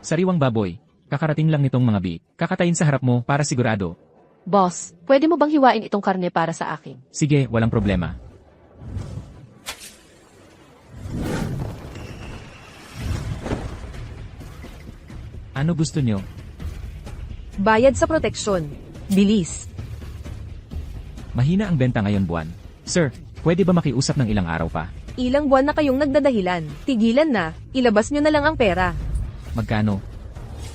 Sariwang baboy. Kakarating lang nitong mga bi. Kakatayin sa harap mo para sigurado. Boss, pwede mo bang hiwain itong karne para sa akin? Sige, walang problema. Ano gusto nyo? Bayad sa proteksyon. Bilis. Mahina ang benta ngayon buwan. Sir, pwede ba makiusap ng ilang araw pa? Ilang buwan na kayong nagdadahilan. Tigilan na. Ilabas nyo na lang ang pera. Magkano?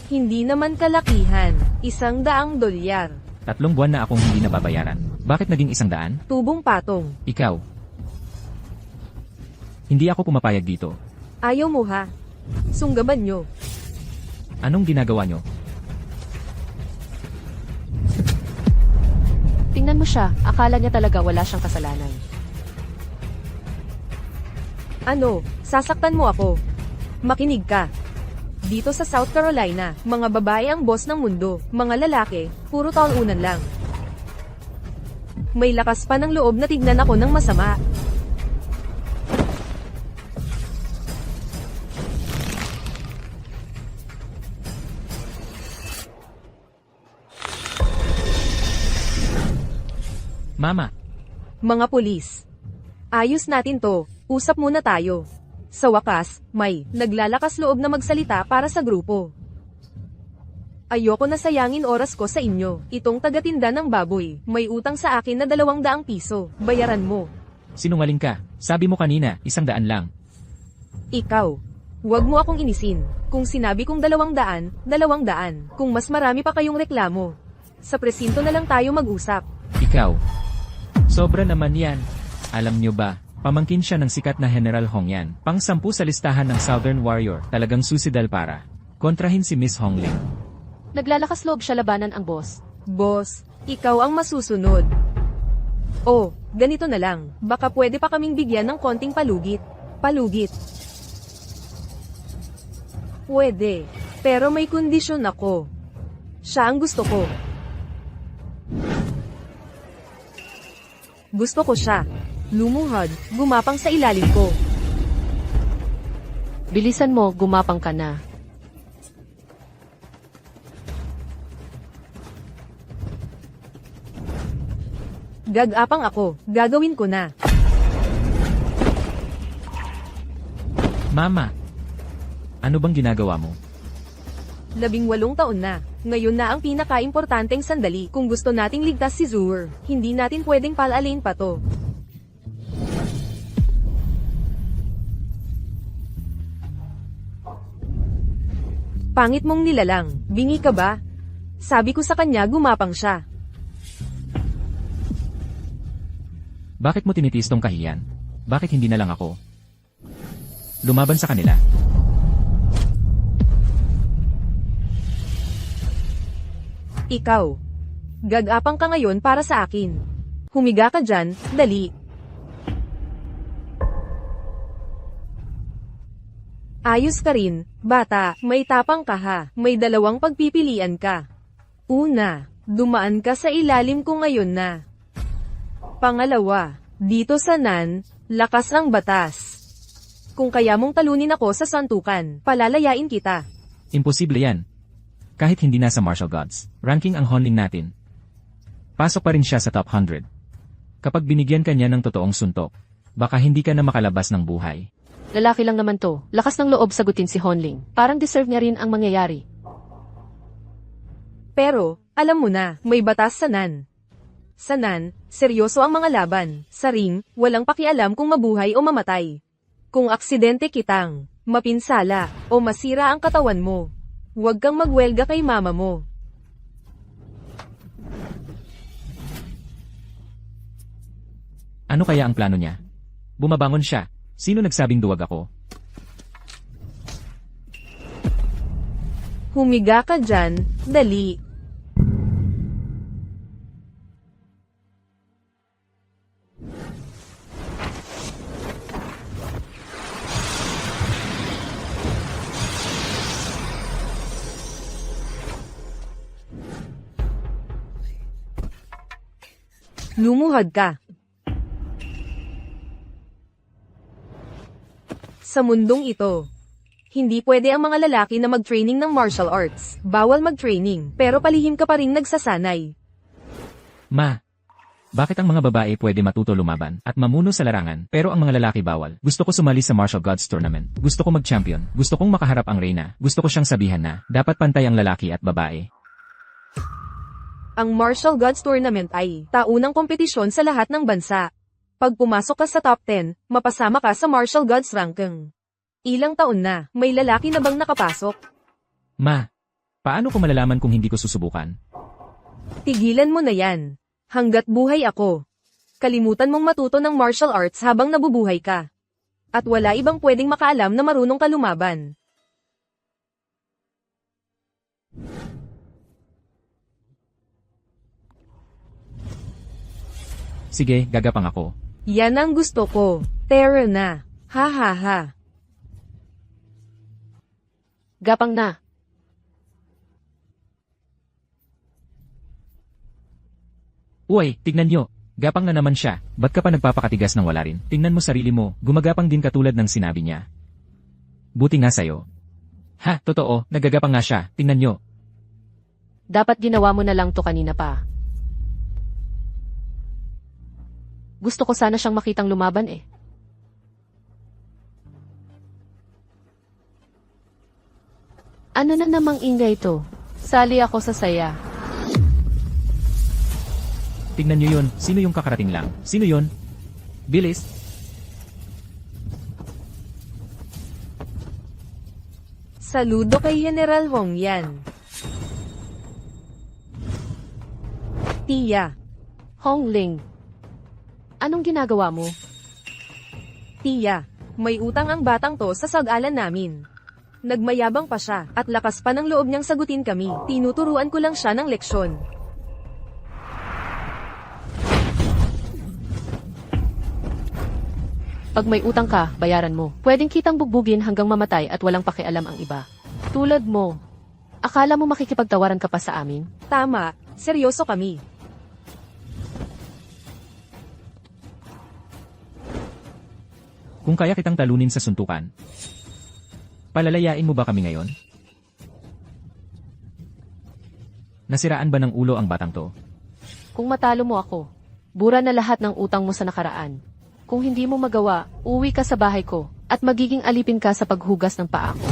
Hindi naman kalakihan. $100. 3 buwan na akong hindi nababayaran. Bakit naging 100? Tubong patong. Ikaw. Hindi ako pumapayag dito. Ayaw mo ha. Sunggaban nyo. Anong ginagawa nyo? Tingnan mo siya, akala niya talaga wala siyang kasalanan. Ano, sasaktan mo ako. Makinig ka. Dito sa South Carolina, mga babae ang boss ng mundo, mga lalaki, puro talunan lang. May lakas pa ng loob na tignan ako ng masama. Mama, Mga pulis. Ayos natin to, usap muna tayo. Sa wakas, may naglalakas loob na magsalita para sa grupo. Ayoko na sayangin oras ko sa inyo. Itong tagatinda ng baboy, may utang sa akin na 200 piso. Bayaran mo. sinungaling ka. Sabi mo kanina, 100 lang. Ikaw. Huwag mo akong inisin. Kung sinabi kong 200, 200. Kung mas marami pa kayong reklamo. Sa presinto na lang tayo mag-usap. Ikaw. Sobra naman yan. Alam nyo ba, pamangkin siya ng sikat na General Hong yan. Pang-10 sa listahan ng Southern Warrior. Talagang susidal para kontrahin si Miss Hong Ling. Naglalakas loob siya labanan ang boss. Boss, ikaw ang masusunod. Oh, ganito na lang. Baka pwede pa kaming bigyan ng konting palugit. Palugit. Pwede. Pero may kondisyon ako. Siya ang gusto ko. Gusto ko siya. Lumuhod, gumapang sa ilalim ko. Bilisan mo, gumapang ka na. Gagapang ako, gagawin ko na. Mama, ano bang ginagawa mo? 18 taon na. Ngayon na ang pinaka-importanteng sandali kung gusto nating ligtas si Zooer. Hindi natin pwedeng palalin pa to. Pangit mong nilalang, bingi ka ba? Sabi ko sa kanya gumapang siya. Bakit mo tinitiis tong kahiyan? Bakit hindi na lang ako? Lumaban sa kanila. Ikaw. Gagapang ka ngayon para sa akin. Humiga ka dyan, dali. Ayos ka rin, bata, may tapang ka ha, may 2 pagpipilian ka. Una, dumaan ka sa ilalim ko ngayon na. Pangalawa, dito sa NAN, lakas ang batas. Kung kaya mong talunin ako sa santukan, palalayain kita. Imposible yan. Kahit hindi nasa martial gods, ranking ang Honling natin. Pasok pa rin siya sa top 100. Kapag binigyan ka niya ng totoong suntok, baka hindi ka na makalabas ng buhay. Lalaki lang naman to. Lakas ng loob sagutin si Honling. Parang deserve niya rin ang mangyayari. Pero, alam mo na, may batas sa NAN. Sa NAN, seryoso ang mga laban. Sa ring, walang pakialam kung mabuhay o mamatay. Kung aksidente kitang, mapinsala, o masira ang katawan mo, huwag kang magwelga kay mama mo. Ano kaya ang plano niya? Bumabangon siya. Sino nagsabing duwag ako? Humiga ka dyan, dali. Lumuhod ka. Sa mundong ito, Hindi pwede ang mga lalaki na mag-training ng martial arts. Bawal mag-training, pero palihim ka pa rin nagsasanay. Ma, bakit ang mga babae pwede matuto lumaban at mamuno sa larangan pero ang mga lalaki bawal? Gusto ko sumali sa Martial Gods Tournament. Gusto ko mag-champion. Gusto kong makaharap ang reyna. Gusto ko siyang sabihan na dapat pantay ang lalaki at babae. Ang Martial Gods Tournament ay taunang kompetisyon sa lahat ng bansa. Pag pumasok ka sa top 10, mapasama ka sa Martial Gods ranking. Ilang taon na, may lalaki na bang nakapasok? Ma, paano ko malalaman kung hindi ko susubukan? Tigilan mo na yan. Hanggat buhay ako. Kalimutan mong matuto ng martial arts habang nabubuhay ka. At wala ibang pwedeng makaalam na marunong ka lumaban. Sige, gagapang ako. Yan ang gusto ko. Tara na. Ha ha ha. Gapang na. Uy, tignan nyo. Gapang na naman siya. Ba't ka pa nagpapakatigas ng wala rin? Tingnan mo sarili mo, gumagapang din katulad ng sinabi niya. Buti nga sa'yo. Ha, totoo, nagagapang nga siya. Tingnan nyo. Dapat ginawa mo na lang to kanina pa. Gusto ko sana siyang makitang lumaban eh. Ano na namang ingay to? Sali ako sa saya. Tingnan nyo yun, sino yung kakarating lang? Sino yun? Bilis. Saludo kay General Hong yan. Tia. Hongling. Anong ginagawa mo? Tia, may utang ang batang to sa sag-alan namin. Nagmayabang pa siya, at lakas pa ng loob niyang sagutin kami. Tinuturuan ko lang siya ng leksyon. Pag may utang ka, bayaran mo. Pwedeng kitang bugbugin hanggang mamatay at walang pakialam ang iba. Tulad mo. Akala mo makikipagtawaran ka pa sa amin? Tama, seryoso kami. Kung kaya kitang talunin sa suntukan, palalayain mo ba kami ngayon? Nasiraan ba ng ulo ang batang to? Kung matalo mo ako, bura na lahat ng utang mo sa nakaraan. Kung hindi mo magawa, uwi ka sa bahay ko, at magiging alipin ka sa paghugas ng paa ko.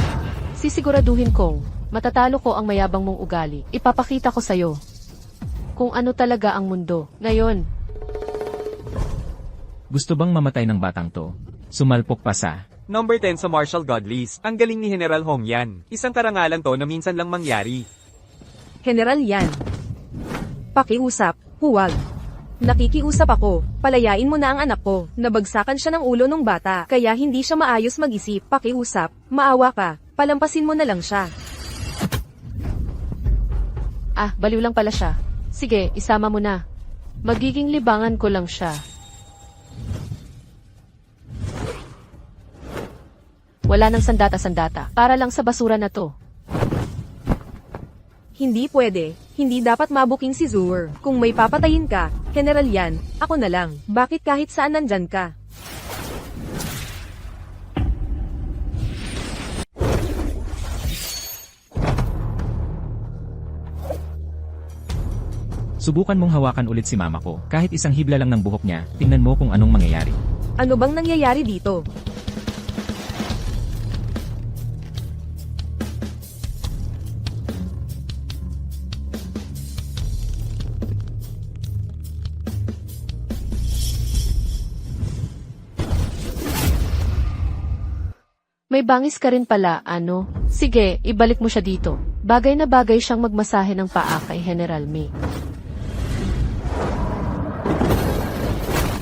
Sisiguraduhin kong, matatalo ko ang mayabang mong ugali. Ipapakita ko sa'yo kung ano talaga ang mundo. Ngayon, Gusto bang mamatay ng batang to? Sumalpok pa sa Number 10 sa Martial God list. Ang galing ni General Hong yan. Isang karangalan to na minsan lang mangyari. General yan. Pakiusap, huwag. Nakikiusap ako, palayain mo na ang anak ko. Nabagsakan siya ng ulo ng bata, kaya hindi siya maayos mag-isip. Pakiusap, maawa ka, palampasin mo na lang siya. baliw lang pala siya. Sige, isama mo na. Magiging libangan ko lang siya. Wala nang sandata-sandata. Para lang sa basura na to. Hindi pwede, hindi dapat mabuking si Zuer. Kung may papatayin ka, General yan, ako na lang. Bakit kahit saan nandyan ka? Subukan mong hawakan ulit si mama ko. Kahit isang hibla lang ng buhok niya, tingnan mo kung anong mangyayari. Ano bang nangyayari dito? May bangis ka rin pala, ano? Sige, ibalik mo siya dito. Bagay na bagay siyang magmasahe ng paa kay General May.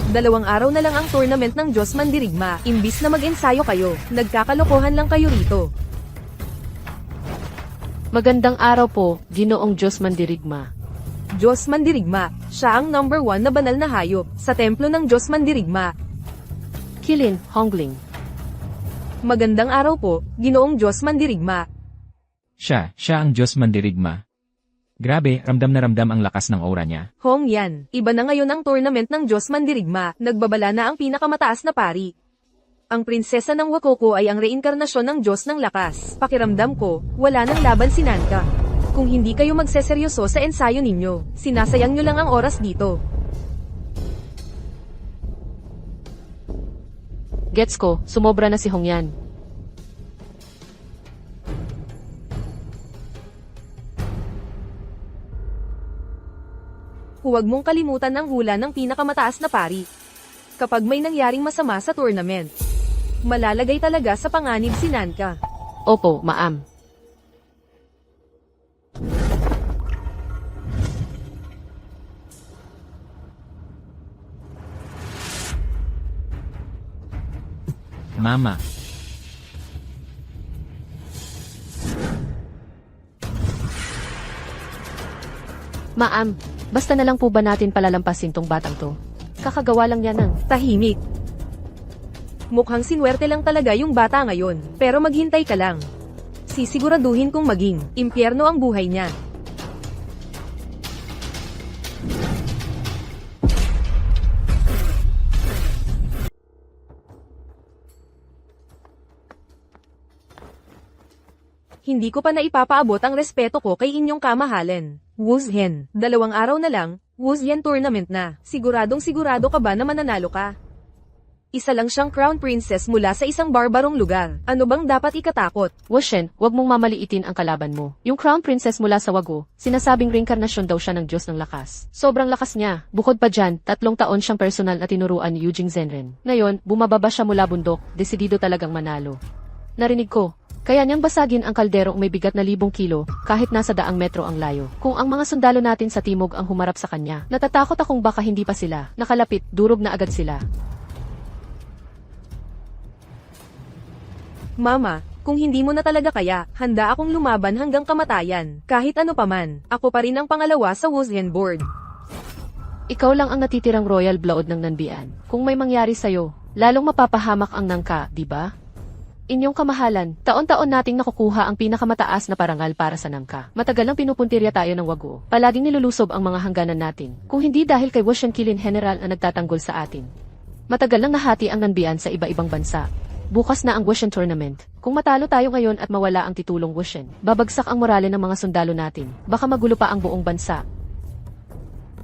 2 araw na lang ang tournament ng Diyos Mandirigma. Imbis na mag-ensayo kayo, nagkakalokohan lang kayo rito. Magandang araw po, Ginoong Diyos Mandirigma. Diyos Mandirigma, siya ang number 1 na banal na hayop sa templo ng Diyos Mandirigma. Kilin, Hongling. Magandang araw po, Ginoong Diyos Mandirigma. Siya ang Diyos Mandirigma. Grabe, ramdam na ramdam ang lakas ng aura niya. Hong yan, iba na ngayon ang tournament ng Diyos Mandirigma. Nagbabala na ang pinakamataas na pari. Ang prinsesa ng Wakoko ay ang reinkarnasyon ng Diyos ng lakas. Pakiramdam ko, wala nang laban si Nanka. Kung hindi kayo magseseryoso sa ensayo ninyo, sinasayang nyo lang ang oras dito. Gets ko, sumobra na si Hongyan. Huwag mong kalimutan ang hula ng pinakamataas na pari. Kapag may nangyaring masama sa tournament, malalagay talaga sa panganib si Nanka. Opo, maam. Mama. Maam, basta na lang po ba natin palalampasin tong batang to? Kakagawa lang yan ng Tahimik. Mukhang sinwerte lang talaga yung bata ngayon, pero maghintay ka lang. Sisiguraduhin kong maging impyerno ang buhay niya. Hindi ko pa naipapaabot ang respeto ko kay inyong kamahalan. Wuzhen, 2 araw na lang, Wuzhen tournament na. Siguradong sigurado ka ba na mananalo ka? Isa lang siyang crown princess mula sa isang barbarong lugar. Ano bang dapat ikatakot? Wushen, wag mong mamaliitin ang kalaban mo. Yung crown princess mula sa Wago, sinasabing reinkarnasyon daw siya ng Diyos ng lakas. Sobrang lakas niya. Bukod pa dyan, 3 taon siyang personal na tinuruan ni Eugene Zenren. Ngayon, bumababa siya mula bundok, desidido talagang manalo. Narinig ko, kaya niyang basagin ang kalderong may bigat na 1,000 kilo, kahit nasa 100 metro ang layo. Kung ang mga sundalo natin sa timog ang humarap sa kanya, natatakot akong baka hindi pa sila. Nakalapit, durog na agad sila. Mama, kung hindi mo na talaga kaya, handa akong lumaban hanggang kamatayan. Kahit ano paman, ako pa rin ang pangalawa sa Wuzhen board. Ikaw lang ang natitirang royal blood ng Nanbian. Kung may mangyari sa'yo, lalong mapapahamak ang Nangka, di ba? Inyong kamahalan, taon-taon nating nakukuha ang pinakamataas na parangal para sa Nangka. Matagal nang pinupuntirya tayo ng Wago. Palaging nilulusob ang mga hangganan natin. Kung hindi dahil kay Wushen Kilin General na nagtatanggol sa atin. Matagal nang nahati ang Nanbian sa iba-ibang bansa. Bukas na ang Wushen tournament. Kung matalo tayo ngayon at mawala ang titulong Wushen, babagsak ang morale ng mga sundalo natin. Baka magulo pa ang buong bansa.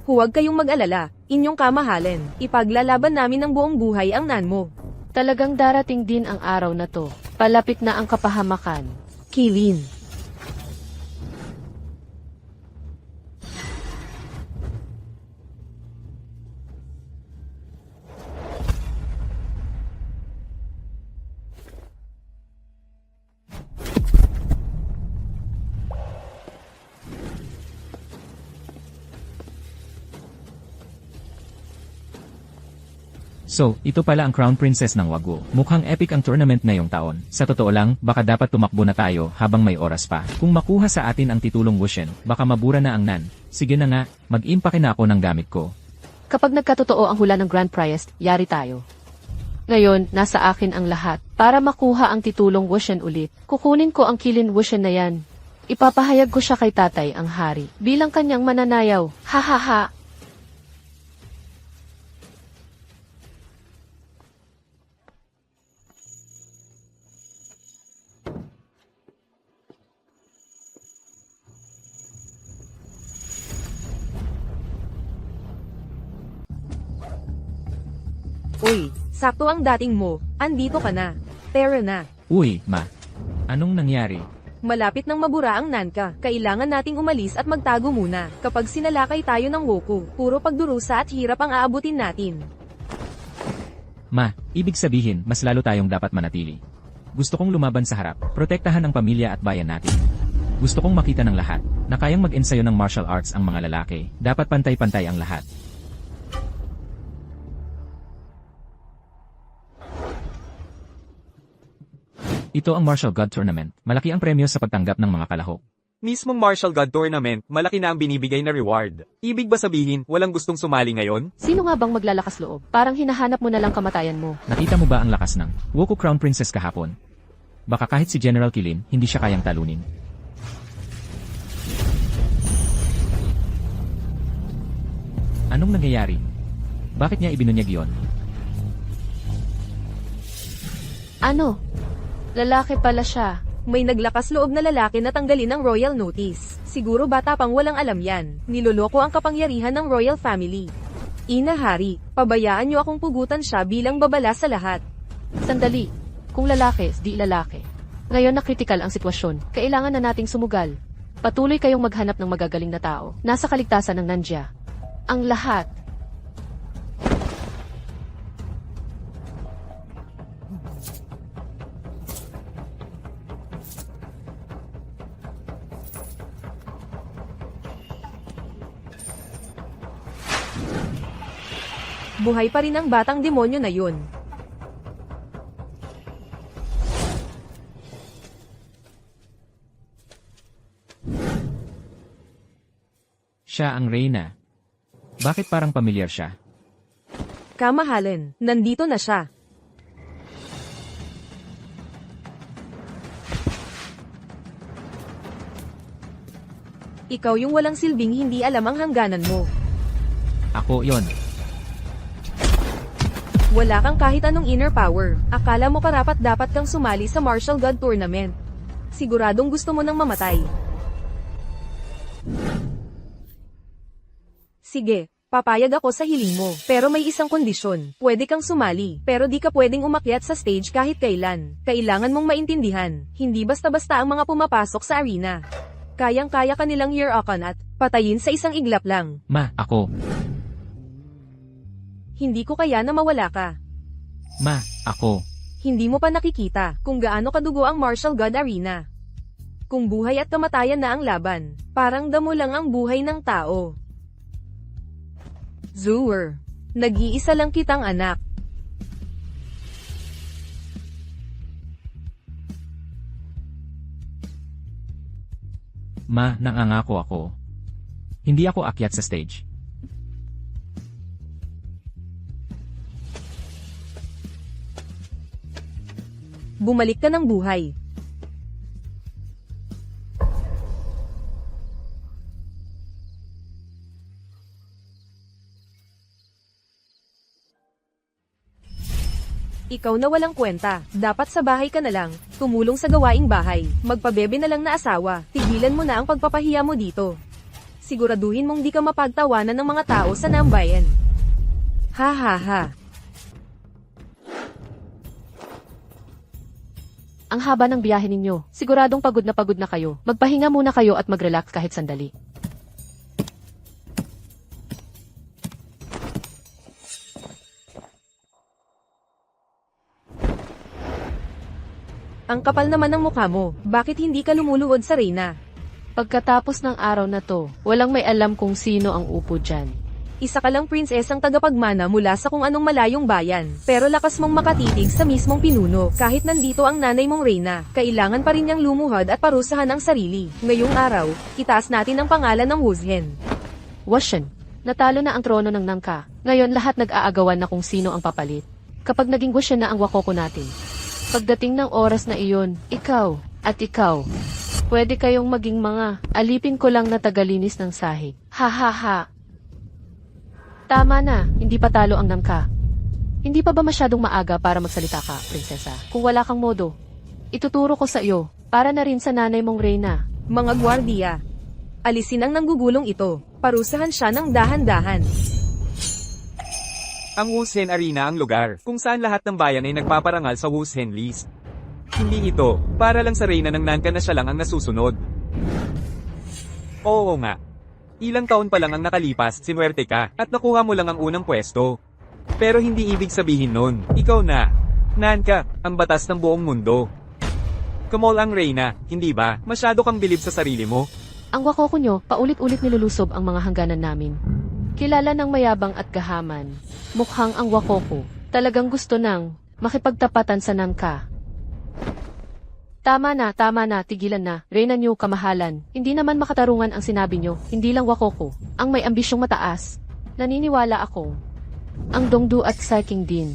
Huwag kayong mag-alala, inyong kamahalan. Ipaglalaban namin ng buong buhay ang nan mo. Talagang darating din ang araw na to. Palapit na ang kapahamakan. Kilin. So, ito pala ang Crown Princess ng Wago. Mukhang epic ang tournament ngayong taon. Sa totoo lang, baka dapat tumakbo na tayo habang may oras pa. Kung makuha sa atin ang titulong Wushen, baka mabura na ang Nan. Sige na nga, mag-impake na ako ng gamit ko. Kapag nagkatotoo ang hula ng Grand Prize, yari tayo. Ngayon, nasa akin ang lahat. Para makuha ang titulong Wushen ulit, kukunin ko ang Kilin Wushen na yan. Ipapahayag ko siya kay tatay, ang hari, bilang kanyang mananayaw. Ha ha ha! Uy, sakto ang dating mo. Andito ka na. Tara na. Uy, ma. Anong nangyari? Malapit nang mabura ang Nanka. Kailangan nating umalis at magtago muna. Kapag sinalakay tayo ng Woku, puro pagdurusa at hirap ang aabutin natin. Ma, ibig sabihin, mas lalo tayong dapat manatili. Gusto kong lumaban sa harap, protektahan ang pamilya at bayan natin. Gusto kong makita ng lahat, na kayang mag-ensayo ng martial arts ang mga lalaki. Dapat pantay-pantay ang lahat. Ito ang Martial God Tournament. Malaki ang premyo sa pagtanggap ng mga kalahok. Mismong Martial God Tournament, malaki na ang binibigay na reward. Ibig ba sabihin, walang gustong sumali ngayon? Sino nga bang maglalakas loob? Parang hinahanap mo na lang kamatayan mo. Nakita mo ba ang lakas ng Woku Crown Princess kahapon? Baka kahit si General Kilin, hindi siya kayang talunin. Anong nangyayari? Bakit niya ibinunyag yon? Ano? Lalaki pala siya. May naglakas loob na lalaki na tanggalin ang royal notice. Siguro bata pang walang alam yan. Niloloko ang kapangyarihan ng royal family. Ina Hari, pabayaan niyo akong pugutan siya bilang babala sa lahat. Sandali. Kung lalaki, di lalaki. Ngayon na kritikal ang sitwasyon, kailangan na nating sumugal. Patuloy kayong maghanap ng magagaling na tao. Nasa kaligtasan ng Nandia. Ang lahat. Buhay pa rin ang batang demonyo na yun. Siya ang Reyna. Bakit parang pamilyar siya? Kamahalan, nandito na siya. Ikaw yung walang silbing hindi alam ang hangganan mo. Ako yon. Wala kang kahit anong inner power. Akala mo karapat dapat kang sumali sa Martial God Tournament. Siguradong gusto mo nang mamatay. Sige, papayag ako sa hiling mo. Pero may isang kondisyon. Pwede kang sumali, pero di ka pwedeng umakyat sa stage kahit kailan. Kailangan mong maintindihan. Hindi basta-basta ang mga pumapasok sa arena. Kayang-kaya kanilang Year-Akan at patayin sa isang iglap lang. Ma, ako. Hindi ko kaya na mawala ka. Ma, ako. Hindi mo pa nakikita kung gaano kadugo ang Martial God Arena. Kung buhay at kamatayan na ang laban, parang damo lang ang buhay ng tao. Zooer, nag-iisa lang kitang anak. Ma, nangangako ako. Hindi ako akyat sa stage. Bumalik ka ng buhay. Ikaw na walang kwenta, dapat sa bahay ka na lang, tumulong sa gawaing bahay, magpabebe na lang na asawa, tigilan mo na ang pagpapahiya mo dito. Siguraduhin mong di ka mapagtawanan ng mga tao sa nambayan. Ha ha ha. Ang haba ng biyahe ninyo. Siguradong pagod na kayo. Magpahinga muna kayo at mag-relax kahit sandali. Ang kapal naman ng mukha mo, bakit hindi ka lumuluhod sa Reyna? Pagkatapos ng araw na to, walang may alam kung sino ang upo dyan. Isa ka lang prinsesang tagapagmana mula sa kung anong malayong bayan, pero lakas mong makatitig sa mismong pinuno. Kahit nandito ang nanay mong Reyna, kailangan pa rin niyang lumuhod at parusahan ang sarili. Ngayong araw, itaas natin ang pangalan ng Wuzhen. Washen, natalo na ang trono ng Nangka. Ngayon lahat nag-aagawan na kung sino ang papalit. Kapag naging Washen na ang Wakoko natin. Pagdating ng oras na iyon, ikaw at ikaw, pwede kayong maging mga alipin ko lang na tagalinis ng sahig. Ha ha ha. Tama na, hindi pa talo ang Nangka. Hindi pa ba masyadong maaga para magsalita ka, prinsesa? Kung wala kang modo, ituturo ko sa iyo, para na rin sa nanay mong Reyna. Mga gwardiya, alisin ang nanggugulong ito, parusahan siya ng dahan-dahan. Ang Wuzhen Arena ang lugar kung saan lahat ng bayan ay nagpaparangal sa Wuzhen list. Hindi ito, para lang sa Reyna ng Nanka na siya lang ang nasusunod. Oo nga. Ilang taon pa lang ang nakalipas, sinuwerte ka, at nakuha mo lang ang unang pwesto. Pero hindi ibig sabihin nun, ikaw na. Nanka, ang batas ng buong mundo. Kumol ang Reyna, hindi ba? Masyado kang bilib sa sarili mo. Ang Wakoko nyo, paulit-ulit nilulusob ang mga hangganan namin. Kilala ng mayabang at gahaman. Mukhang ang Wakoko, talagang gusto nang makipagtapatan sa Nangka. Tama na, tigilan na. Reyna nyo, kamahalan. Hindi naman makatarungan ang sinabi nyo, hindi lang Wakoko, ang may ambisyong mataas. Naniniwala ako. Ang Dongdu at Saiking din.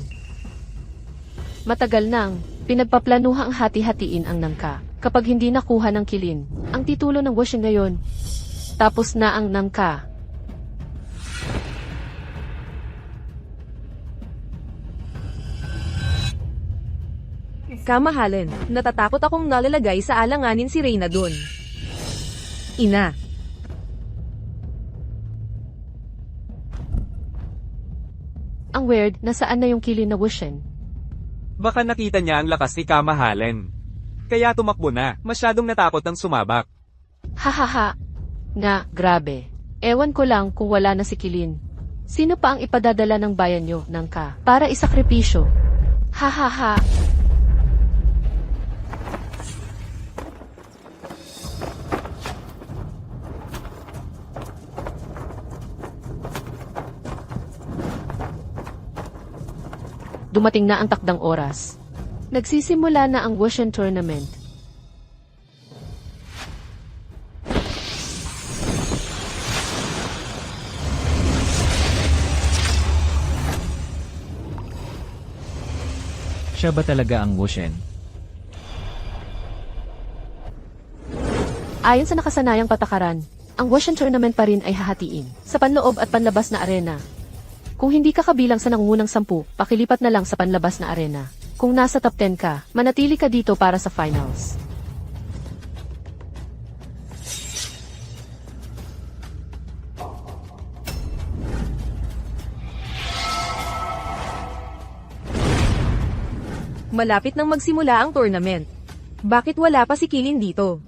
Matagal nang pinagpaplanuhang hati-hatiin ang Nangka. Kapag hindi nakuha ng kilin, ang titulo ng Wushen ngayon, tapos na ang Nangka. Kamahalan, natatakot akong nalalagay sa alanganin si Reyna dun. Ina. Ang weird, nasaan na yung kilin na Wushen? Baka nakita niya ang lakas ni Kamahalan. Kaya tumakbo na, masyadong natakot ng sumabak. Hahaha. Na, grabe. Ewan ko lang kung wala na si Kilin. Sino pa ang ipadadala ng bayan nyo, ng ka, para isakripisyo? Hahaha. Dumating na ang takdang oras. Nagsisimula na ang Wushen Tournament. Siya ba talaga ang Wushen? Ayon sa nakasanayang patakaran, ang Wushen Tournament pa rin ay hahatiin sa panloob at panlabas na arena. Kung hindi ka kabilang sa nangungunang 10, pakilipat na lang sa panlabas na arena. Kung nasa top 10 ka, manatili ka dito para sa finals. Malapit nang magsimula ang tournament. Bakit wala pa si Kilin dito?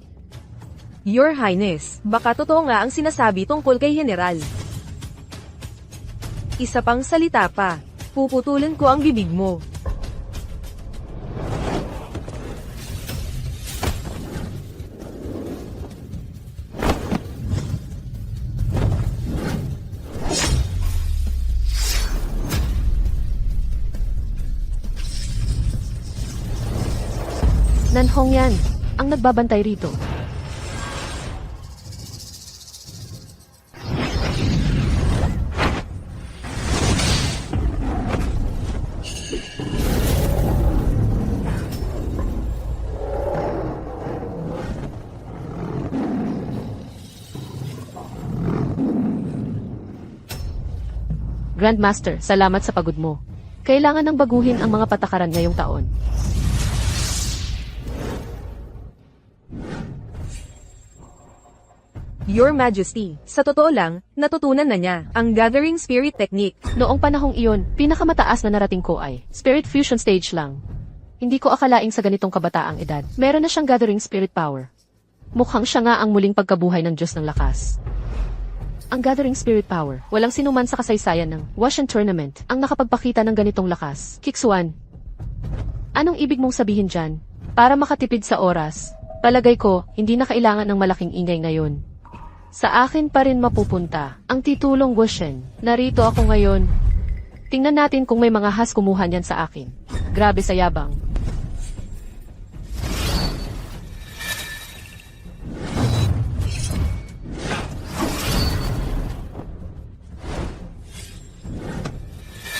Your Highness, baka totoo nga ang sinasabi tungkol kay General. Isa pang salita pa. Puputulan ko ang bibig mo. Nanhong yan, ang nagbabantay rito. Grandmaster, salamat sa pagod mo. Kailangan nang baguhin ang mga patakaran ngayong taon. Your Majesty, sa totoo lang, natutunan na niya ang Gathering Spirit Technique. Noong panahong iyon, pinakamataas na narating ko ay Spirit Fusion Stage lang. Hindi ko akalaing sa ganitong kabataang edad, meron na siyang Gathering Spirit Power. Mukhang siya nga ang muling pagkabuhay ng Diyos ng Lakas. Ang Gathering Spirit Power, walang sinuman sa kasaysayan ng Wushen Tournament ang nakapagpakita ng ganitong lakas. Kixuan, anong ibig mong sabihin dyan? Para makatipid sa oras, palagay ko, hindi na kailangan ng malaking ingay ngayon. Sa akin pa rin mapupunta ang titulong Wushen. Narito ako ngayon. Tingnan natin kung may mga has kumuha niyan sa akin. Grabe sa yabang.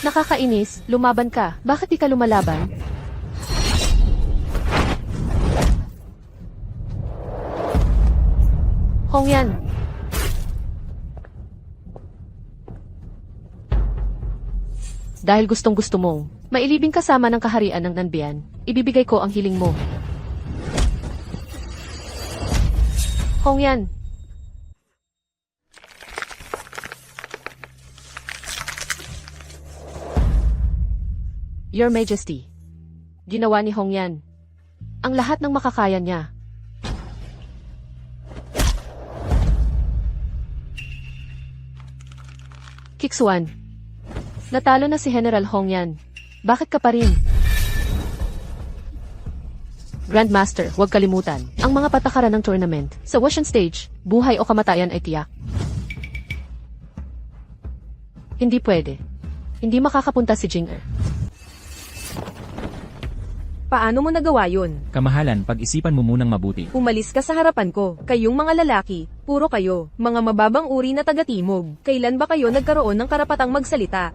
Nakakainis, lumaban ka. Bakit di ka lumalaban? Hongyan. Dahil gustong-gusto mong mailibing kasama ng kaharian ng Nanbian, ibibigay ko ang hiling mo. Hongyan. Your Majesty, ginawa ni Hongyan ang lahat ng makakaya niya. Kixuan, natalo na si General Hongyan. Bakit ka pa rin? Grandmaster, huwag kalimutan, ang mga patakaran ng tournament. Sa Wushen Stage, buhay o kamatayan ay tiyak. Hindi pwede. Hindi makakapunta si Jing'er. Paano mo nagawa yun? Kamahalan, pag-isipan mo munang mabuti. Umalis ka sa harapan ko. Kayong mga lalaki, puro kayo, mga mababang uri na taga-timog. Kailan ba kayo nagkaroon ng karapatang magsalita?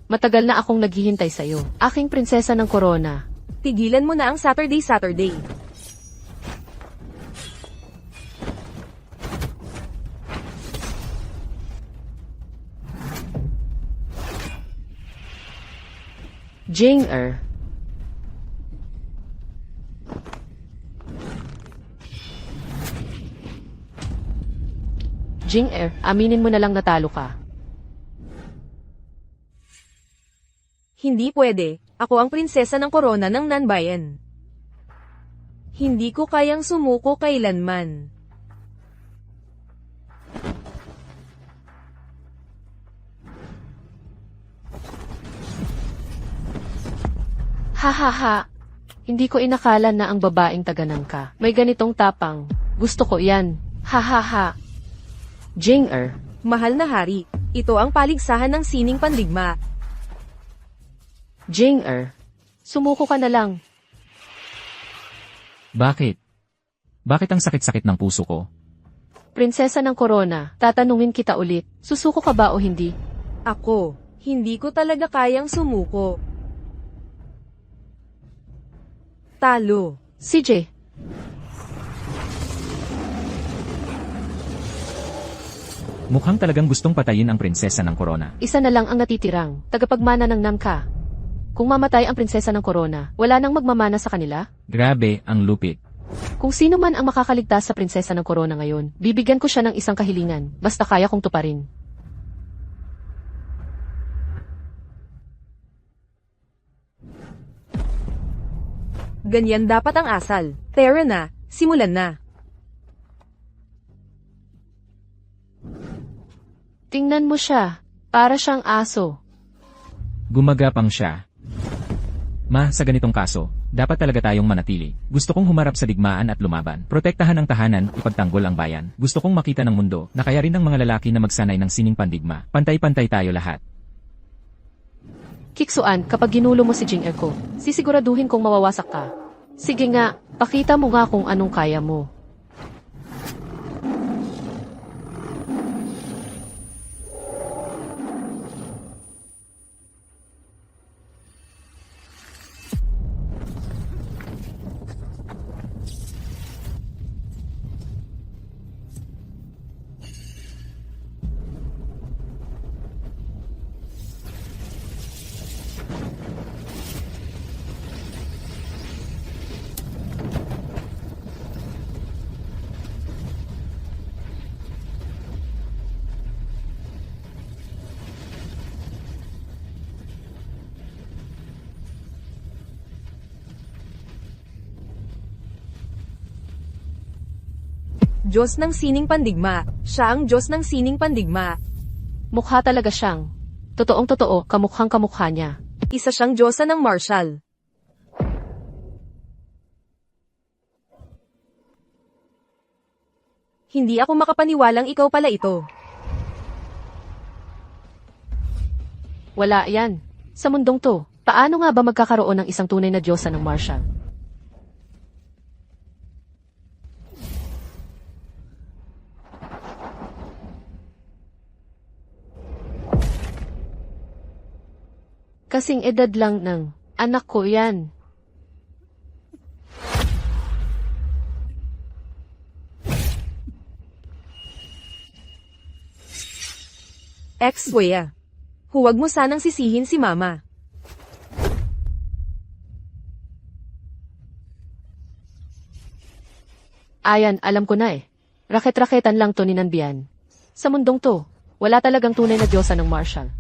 Matagal na akong naghihintay sa'yo. Aking prinsesa ng korona. Tigilan mo na ang Saturday. Jing-er. Jing-er, aminin mo na lang natalo ka. Hindi pwede, ako ang prinsesa ng korona ng Nanbayan. Hindi ko kayang sumuko kailanman. Hahaha. Hindi ko inakala na ang babaeng taganan ka. May ganitong tapang. Gusto ko yan. Hahaha. Jing-er. Mahal na hari, ito ang paligsahan ng sining pandigma. Jing-er. Sumuko ka na lang. Bakit? Bakit ang sakit-sakit ng puso ko? Prinsesa ng Corona, tatanungin kita ulit. Susuko ka ba o hindi? Ako, hindi ko talaga kayang sumuko. Talo. CJ. Mukhang talagang gustong patayin ang prinsesa ng Corona. Isa na lang ang natitirang, tagapagmana ng Namka. Kung mamatay ang prinsesa ng Corona, wala nang magmamana sa kanila? Grabe, ang lupit. Kung sino man ang makakaligtas sa prinsesa ng Corona ngayon, bibigyan ko siya ng isang kahilingan, basta kaya kong tuparin. Ganyan dapat ang asal. Tara na, simulan na. Tingnan mo siya, para siyang aso. Gumagapang siya. Ma, sa ganitong kaso, dapat talaga tayong manatili. Gusto kong humarap sa digmaan at lumaban. Protektahan ang tahanan, ipagtanggol ang bayan. Gusto kong makita ng mundo na kaya rin ng mga lalaki na magsanay ng sining pandigma. Pantay-pantay tayo lahat. Kiksuan, kapag ginulo mo si Jing-er ko, sisiguraduhin kong mawawasak ka. Sige nga, pakita mo nga kung anong kaya mo. Diyos ng sining pandigma. Siya ang Diyos ng sining pandigma. Mukha talaga siyang. Totoong-totoo, kamukhang kamukha niya. Isa siyang Diyosa ng martial. Hindi ako makapaniwalang ikaw pala ito. Wala yan. Sa mundong to, paano nga ba magkakaroon ng isang tunay na Diyosa ng martial? Kasing edad lang ng anak ko yan. Ex-Wea. Huwag mo sanang sisihin si Mama. Ayan, alam ko na eh. Raket-raketan lang to ni Nanbian. Sa mundong to, wala talagang tunay na Diyosa ng martial.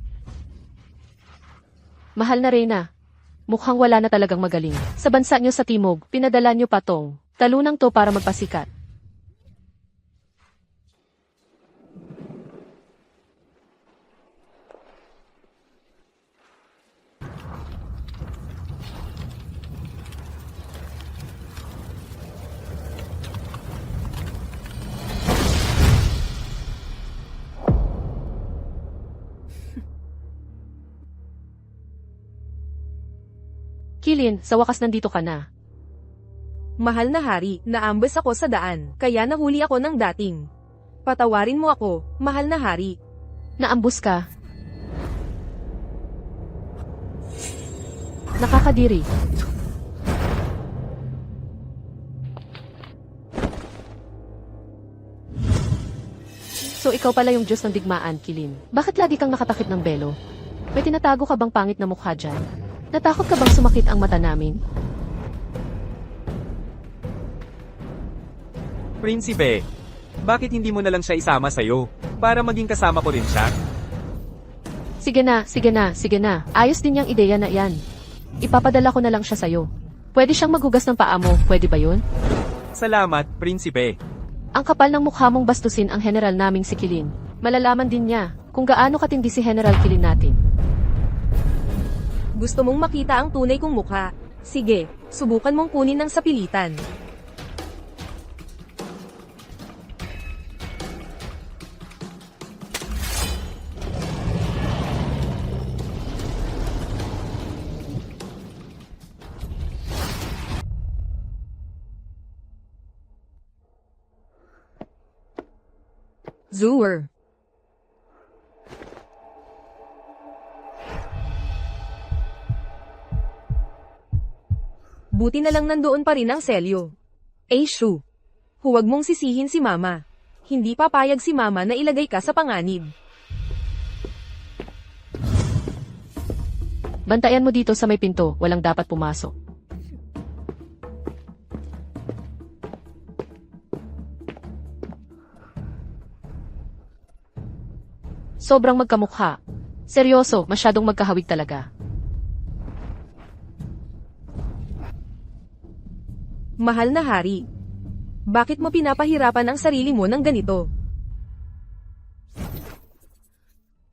Mahal na Reyna. Mukhang wala na talagang magaling. Sa bansa nyo sa Timog, pinadala nyo pa tong talunang to para magpasikat. Kilin, sa wakas nandito ka na. Mahal na hari, naambas ako sa daan, kaya nahuli ako ng dating. Patawarin mo ako, mahal na hari. Naambus ka. Nakakadiri. So ikaw pala yung Diyos ng digmaan, Kilin. Bakit lagi kang nakatakip ng belo? May tinatago ka bang pangit na mukha dyan? Natakot ka bang sumakit ang mata namin? Prinsipe, bakit hindi mo na lang siya isama sa'yo? Para maging kasama ko rin siya? Sige na, sige na, sige na. Ayos din yung ideya na yan. Ipapadala ko na lang siya sa'yo. Pwede siyang maghugas ng paa mo, pwede ba yun? Salamat, Prinsipe. Ang kapal ng mukha mong bastusin ang general naming si Kilin. Malalaman din niya kung gaano katindi si General Kilin natin. Gusto mong makita ang tunay kong mukha? Sige, subukan mong kunin ng sapilitan. Zooer. Buti na lang nandoon pa rin ang selyo. Shu. Huwag mong sisihin si Mama. Hindi papayag si Mama na ilagay ka sa panganib. Bantayan mo dito sa may pinto, walang dapat pumasok. Sobrang magkamukha. Seryoso, masyadong magkahawig talaga. Mahal na hari. Bakit mo pinapahirapan ang sarili mo ng ganito?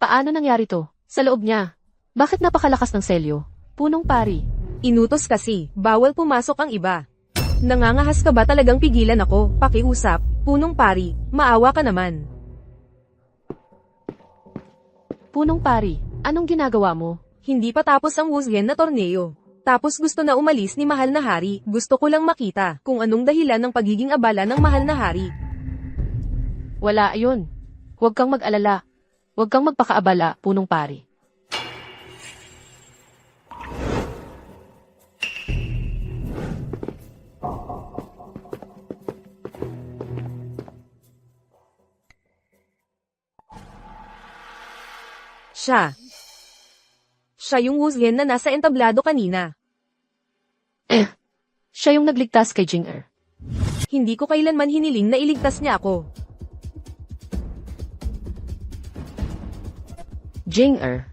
Paano nangyari to? Sa loob niya. Bakit napakalakas ng selyo? Punong pari. Inutos kasi, bawal pumasok ang iba. Nangangahas ka ba talagang pigilan ako? Pakiusap, punong pari, maawa ka naman. Punong pari, anong ginagawa mo? Hindi pa tapos ang Wuzgen na torneo. Tapos gusto na umalis ni mahal na hari. Gusto ko lang makita kung anong dahilan ng pagiging abala ng mahal na hari. Wala ayun. Huwag kang mag-alala. Huwag kang magpakaabala, punong pari. Siya yung Wuzgen na nasa entablado kanina. Siya yung nagligtas kay Jing-er. Hindi ko kailanman hiniling na iligtas niya ako. Jing-er.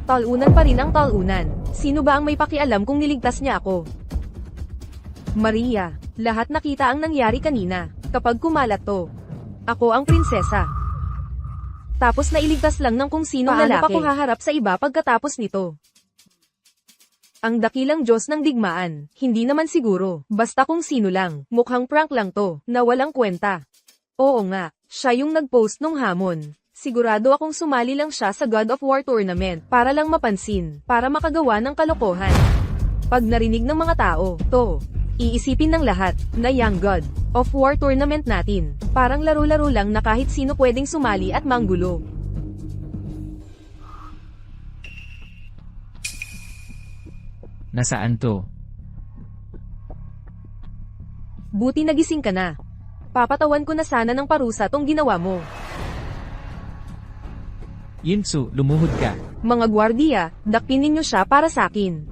Talunan pa rin ang talunan. Sino ba ang may pakialam kung niligtas niya ako? Maria, lahat nakita ang nangyari kanina. Kapag kumalat to, ako ang prinsesa. Tapos nailigtas lang ng kung sinong Paano lalaki. pa Paano pa ko haharap sa iba pagkatapos nito? Ang dakilang Diyos ng digmaan, hindi naman siguro. Basta kung sino lang, mukhang prank lang to, na walang kwenta. Oo nga, siya yung nag-post nung hamon. Sigurado akong sumali lang siya sa God of War tournament, para lang mapansin, para makagawa ng kalokohan. Pag narinig ng mga tao, to, iisipin ng lahat, na Young God of War tournament natin. Parang laro-laro lang na kahit sino pwedeng sumali at manggulo. Nasaan to? Buti nagising ka na. Papatawan ko na sana ng parusa tong ginawa mo. Yinsu, lumuhod ka. Mga gwardiya, dakpin ninyo siya para sa akin.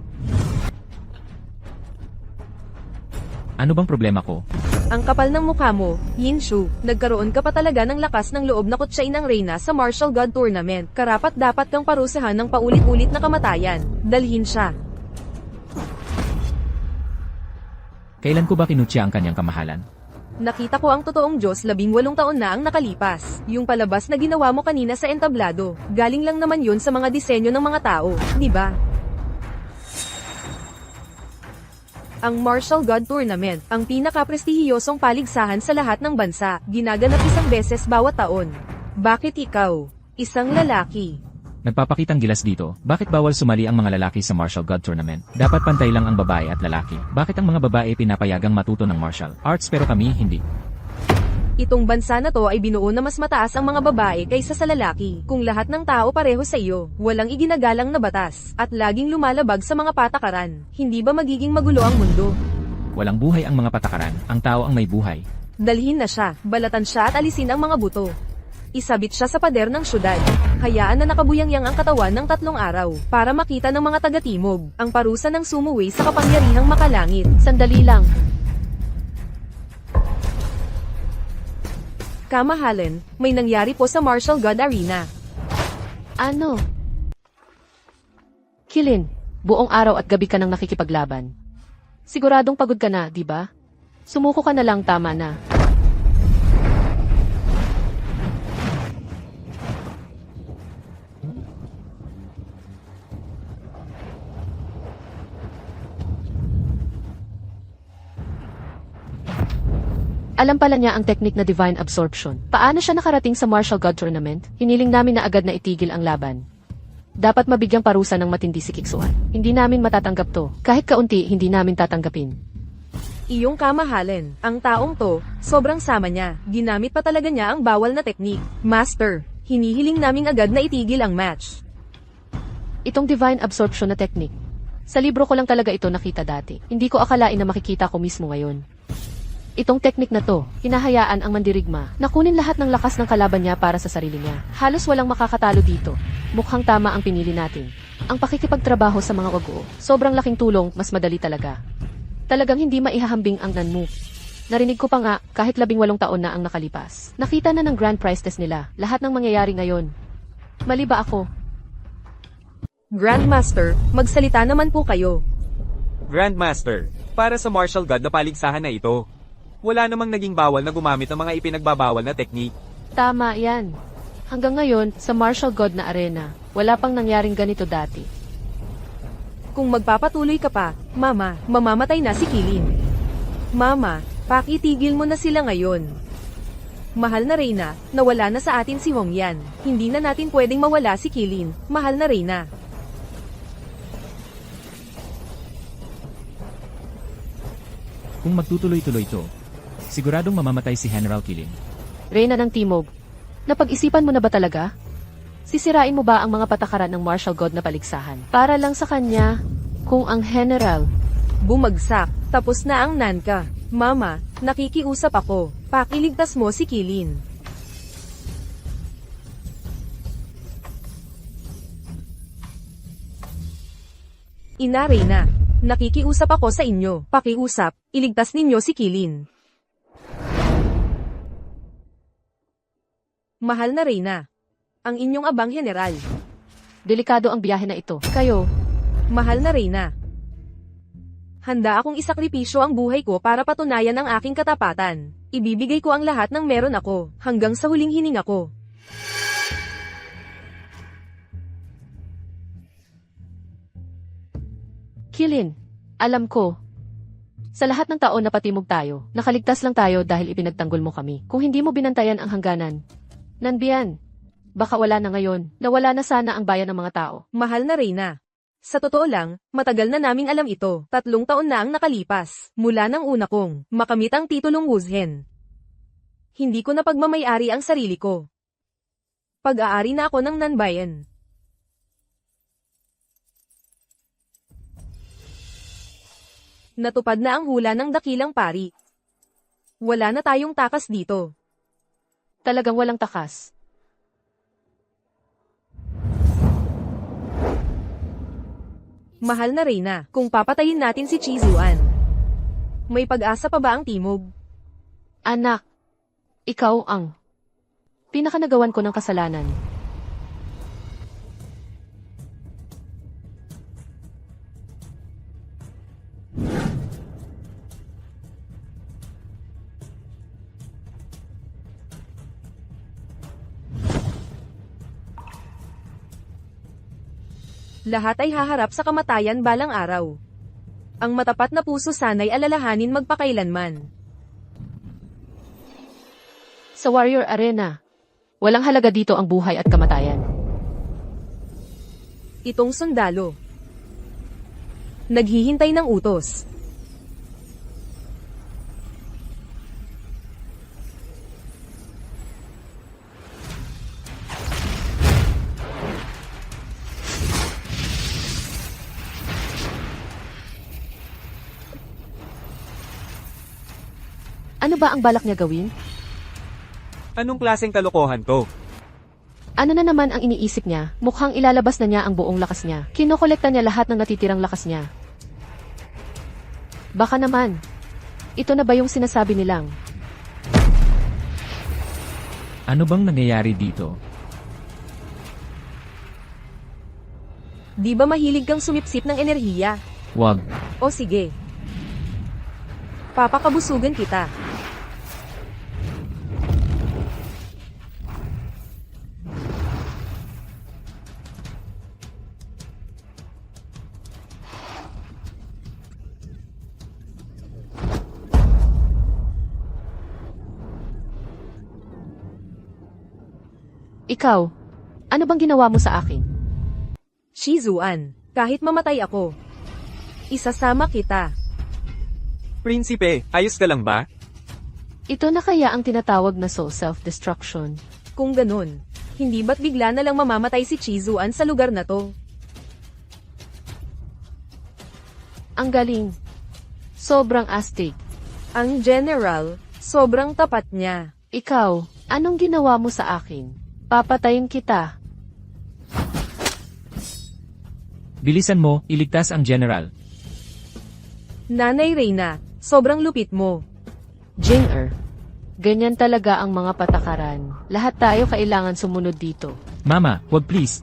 Ano bang problema ko? Ang kapal ng mukha mo, Yinshu, nagkaroon ka pa talaga ng lakas ng loob na kutsain ng reyna sa Martial God Tournament. Karapat dapat kang parusahan ng paulit-ulit na kamatayan. Dalhin siya. Kailan ko ba kinutya ang kanyang kamahalan? Nakita ko ang totoong Diyos 18 taon na ang nakalipas. Yung palabas na ginawa mo kanina sa entablado, galing lang naman yun sa mga disenyo ng mga tao, di ba? Ang Martial God Tournament, ang pinaka-prestihiyosong paligsahan sa lahat ng bansa, ginaganap isang beses bawat taon. Bakit ikaw, isang lalaki? Nagpapakitang gilas dito, bakit bawal sumali ang mga lalaki sa Martial God Tournament? Dapat pantay lang ang babae at lalaki. Bakit ang mga babae pinapayagang matuto ng martial arts pero kami hindi? Itong bansa na to ay binuo na mas mataas ang mga babae kaysa sa lalaki. Kung lahat ng tao pareho sa iyo, walang iginagalang na batas, at laging lumalabag sa mga patakaran, hindi ba magiging magulo ang mundo? Walang buhay ang mga patakaran, ang tao ang may buhay. Dalhin na siya, balatan siya at alisin ang mga buto. Isabit siya sa pader ng syudad. Hayaan na nakabuyangyang ang katawan ng 3 araw para makita ng mga taga-timog ang parusa ng sumuway sa kapangyarihang makalangit. Sandali lang. Kamahalan, may nangyari po sa Martial God Arena. Ano? Kilin, buong araw at gabi ka nang nakikipaglaban. Siguradong pagod ka na, di ba? Sumuko ka na lang, tama na. Alam pala niya ang technique na Divine Absorption. Paano siya nakarating sa Martial God Tournament? Hiniling namin na agad na itigil ang laban. Dapat mabigyang parusa ng matindi si Kiksuan. Hindi namin matatanggap to. Kahit kaunti, hindi namin tatanggapin. Iyong kamahalan, ang taong to, sobrang sama niya. Ginamit pa talaga niya ang bawal na teknik. Master, hinihiling naming agad na itigil ang match. Itong Divine Absorption na technique. Sa libro ko lang talaga ito nakita dati. Hindi ko akalain na makikita ko mismo ngayon. Itong teknik na to, hinahayaan ang mandirigma na kunin lahat ng lakas ng kalaban niya para sa sarili niya. Halos walang makakatalo dito. Mukhang tama ang pinili natin. Ang pakikipagtrabaho sa mga wago, sobrang laking tulong, mas madali talaga. Talagang hindi maihahambing ang non-move. Narinig ko pa nga, kahit 18 taon na ang nakalipas. Nakita na ng grand prize test nila, lahat ng mangyayari ngayon. Mali ba ako? Grandmaster, magsalita naman po kayo. Grandmaster, para sa martial god na paligsahan na ito, wala namang naging bawal na gumamit ng mga ipinagbabawal na teknik. Tama yan. Hanggang ngayon, sa Martial God na arena, wala pang nangyaring ganito dati. Kung magpapatuloy ka pa, Mama, mamamatay na si Kilin. Mama, pakitigil mo na sila ngayon. Mahal na Reyna, nawala na sa atin si Hongyan. Hindi na natin pwedeng mawala si Kilin, mahal na Reyna. Kung magtutuloy-tuloy ito, siguradong mamamatay si General Kilin. Reyna ng Timog, napag-isipan mo na ba talaga? Sisirain mo ba ang mga patakaran ng Martial God na paligsahan? Para lang sa kanya, kung ang General. Bumagsak, tapos na ang Nanka. Mama, nakikiusap ako, pakiligtas mo si Kilin. Ina Reyna, nakikiusap ako sa inyo, pakiusap, iligtas ninyo si Kilin. Mahal na Reyna, ang inyong abang general. Delikado ang biyahe na ito. Kayo, Mahal na Reyna, handa akong isakripisyo ang buhay ko para patunayan ang aking katapatan. Ibibigay ko ang lahat ng meron ako, hanggang sa huling hininga ko. Kilin, alam ko. Sa lahat ng taon na patimog tayo, nakaligtas lang tayo dahil ipinagtanggol mo kami. Kung hindi mo binantayan ang hangganan, Nanbian, baka wala na ngayon, nawala na sana ang bayan ng mga tao. Mahal na Reyna, sa totoo lang, matagal na naming alam ito. 3 taon na ang nakalipas, mula ng una kong makamit ang titulong Wuzhen. Hindi ko na pagmamayari ang sarili ko. Pag-aari na ako ng Nanbayan. Natupad na ang hula ng dakilang pari. Wala na tayong takas dito. Talagang walang takas. Mahal na Reyna, kung papatayin natin si Chizuan, may pag-asa pa ba ang Timog? Anak, ikaw ang pinakanagawan ko ng kasalanan. Lahat ay haharap sa kamatayan balang araw. Ang matapat na puso sana'y alalahanin magpakailanman. Sa Warrior Arena, walang halaga dito ang buhay at kamatayan. Itong sundalo. Naghihintay ng utos. Ano ba ang balak niya gawin? Anong klaseng kalokohan to? Ano na naman ang iniisip niya? Mukhang ilalabas na niya ang buong lakas niya. Kinokolekta niya lahat ng natitirang lakas niya. Baka naman. Ito na ba yung sinasabi nilang? Ano bang nangyayari dito? Di ba mahilig kang sumipsip ng enerhiya? Wag. O sige. Papakabusugan kita. Ikaw, ano bang ginawa mo sa akin? Shizuan, kahit mamatay ako, isasama kita. Prinsipe, ayos ka lang ba? Ito na kaya ang tinatawag na soul self-destruction. Kung ganun, hindi ba't bigla na lang mamamatay si Shizuan sa lugar na to? Ang galing. Sobrang astig. Ang general, sobrang tapat niya. Ikaw, anong ginawa mo sa akin? Papatayin kita. Bilisan mo, iligtas ang general. Nanay Reyna, sobrang lupit mo. Jing-er. Ganyan talaga ang mga patakaran. Lahat tayo kailangan sumunod dito. Mama, wag please.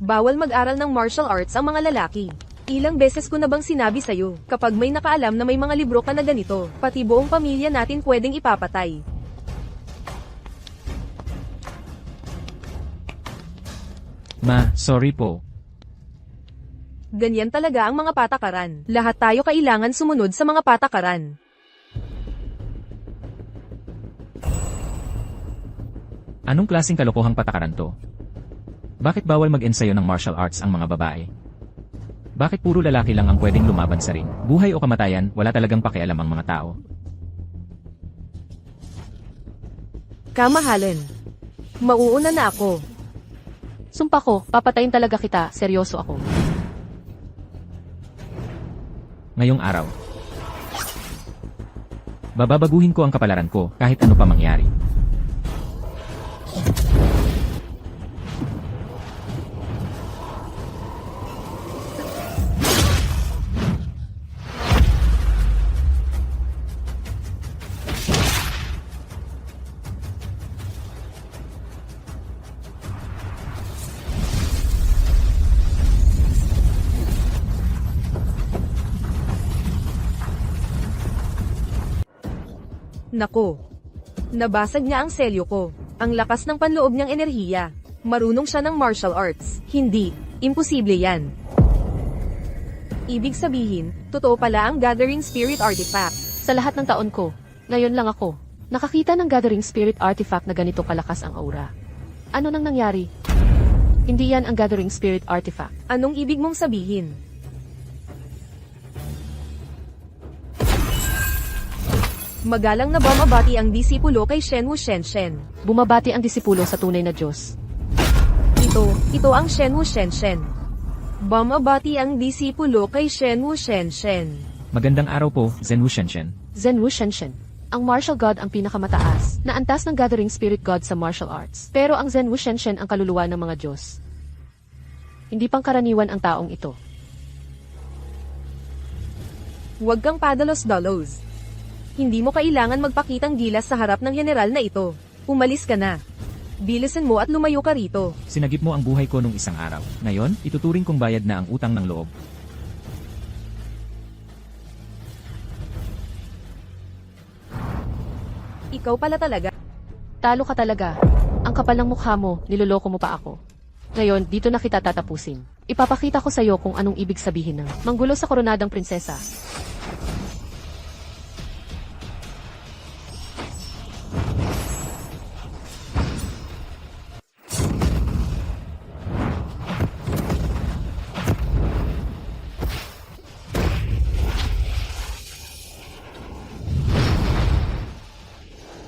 Bawal mag-aral ng martial arts ang mga lalaki. Ilang beses ko na bang sinabi sa'yo, kapag may nakaalam na may mga libro ka na ganito, pati buong pamilya natin pwedeng ipapatay. Ma, sorry po. Ganyan talaga ang mga patakaran. Lahat tayo kailangan sumunod sa mga patakaran. Anong klaseng kalokohang patakaran to? Bakit bawal mag-ensayo ng martial arts ang mga babae? Bakit puro lalaki lang ang pwedeng lumaban sa ring? Buhay o kamatayan, wala talagang pakialam ang mga tao. Kamahalin. Mauuna na ako. Sumpa ko, papatayin talaga kita. Seryoso ako. Ngayong araw. Bababaguhin ko ang kapalaran ko kahit ano pa mangyari. Nako. Nabasag niya ang selyo ko. Ang lakas ng panloob niyang enerhiya. Marunong siya ng martial arts. Hindi. Imposible yan. Ibig sabihin, totoo pala ang Gathering Spirit Artifact. Sa lahat ng taon ko, ngayon lang ako, nakakita ng Gathering Spirit Artifact na ganito kalakas ang aura. Ano nang nangyari? Hindi yan ang Gathering Spirit Artifact. Anong ibig mong sabihin? Magalang na bumabati ang disipulo kay Shenwu Shenshen. Bumabati ang disipulo sa tunay na Diyos. Ito ang Shenwu Shenshen. Bumabati ang disipulo kay Shenwu Shenshen. Magandang araw po, Zenwu Shenshen. Zenwu Shenshen. Ang martial god ang pinakamataas, na antas ng Gathering Spirit God sa martial arts. Pero ang Zenwu Shenshen ang kaluluwa ng mga Diyos. Hindi pangkaraniwan ang taong ito. Huwag kang padalos-dalos. Hindi mo kailangan magpakitang gilas sa harap ng general na ito. Umalis ka na. Bilisan mo at lumayo ka rito. Sinagip mo ang buhay ko nung isang araw. Ngayon, ituturing kong bayad na ang utang ng loob. Ikaw pala talaga. Talo ka talaga. Ang kapal ng mukha mo, niloloko mo pa ako. Ngayon, dito na kita tatapusin. Ipapakita ko sa'yo kung anong ibig sabihin ng manggulo sa koronadang prinsesa.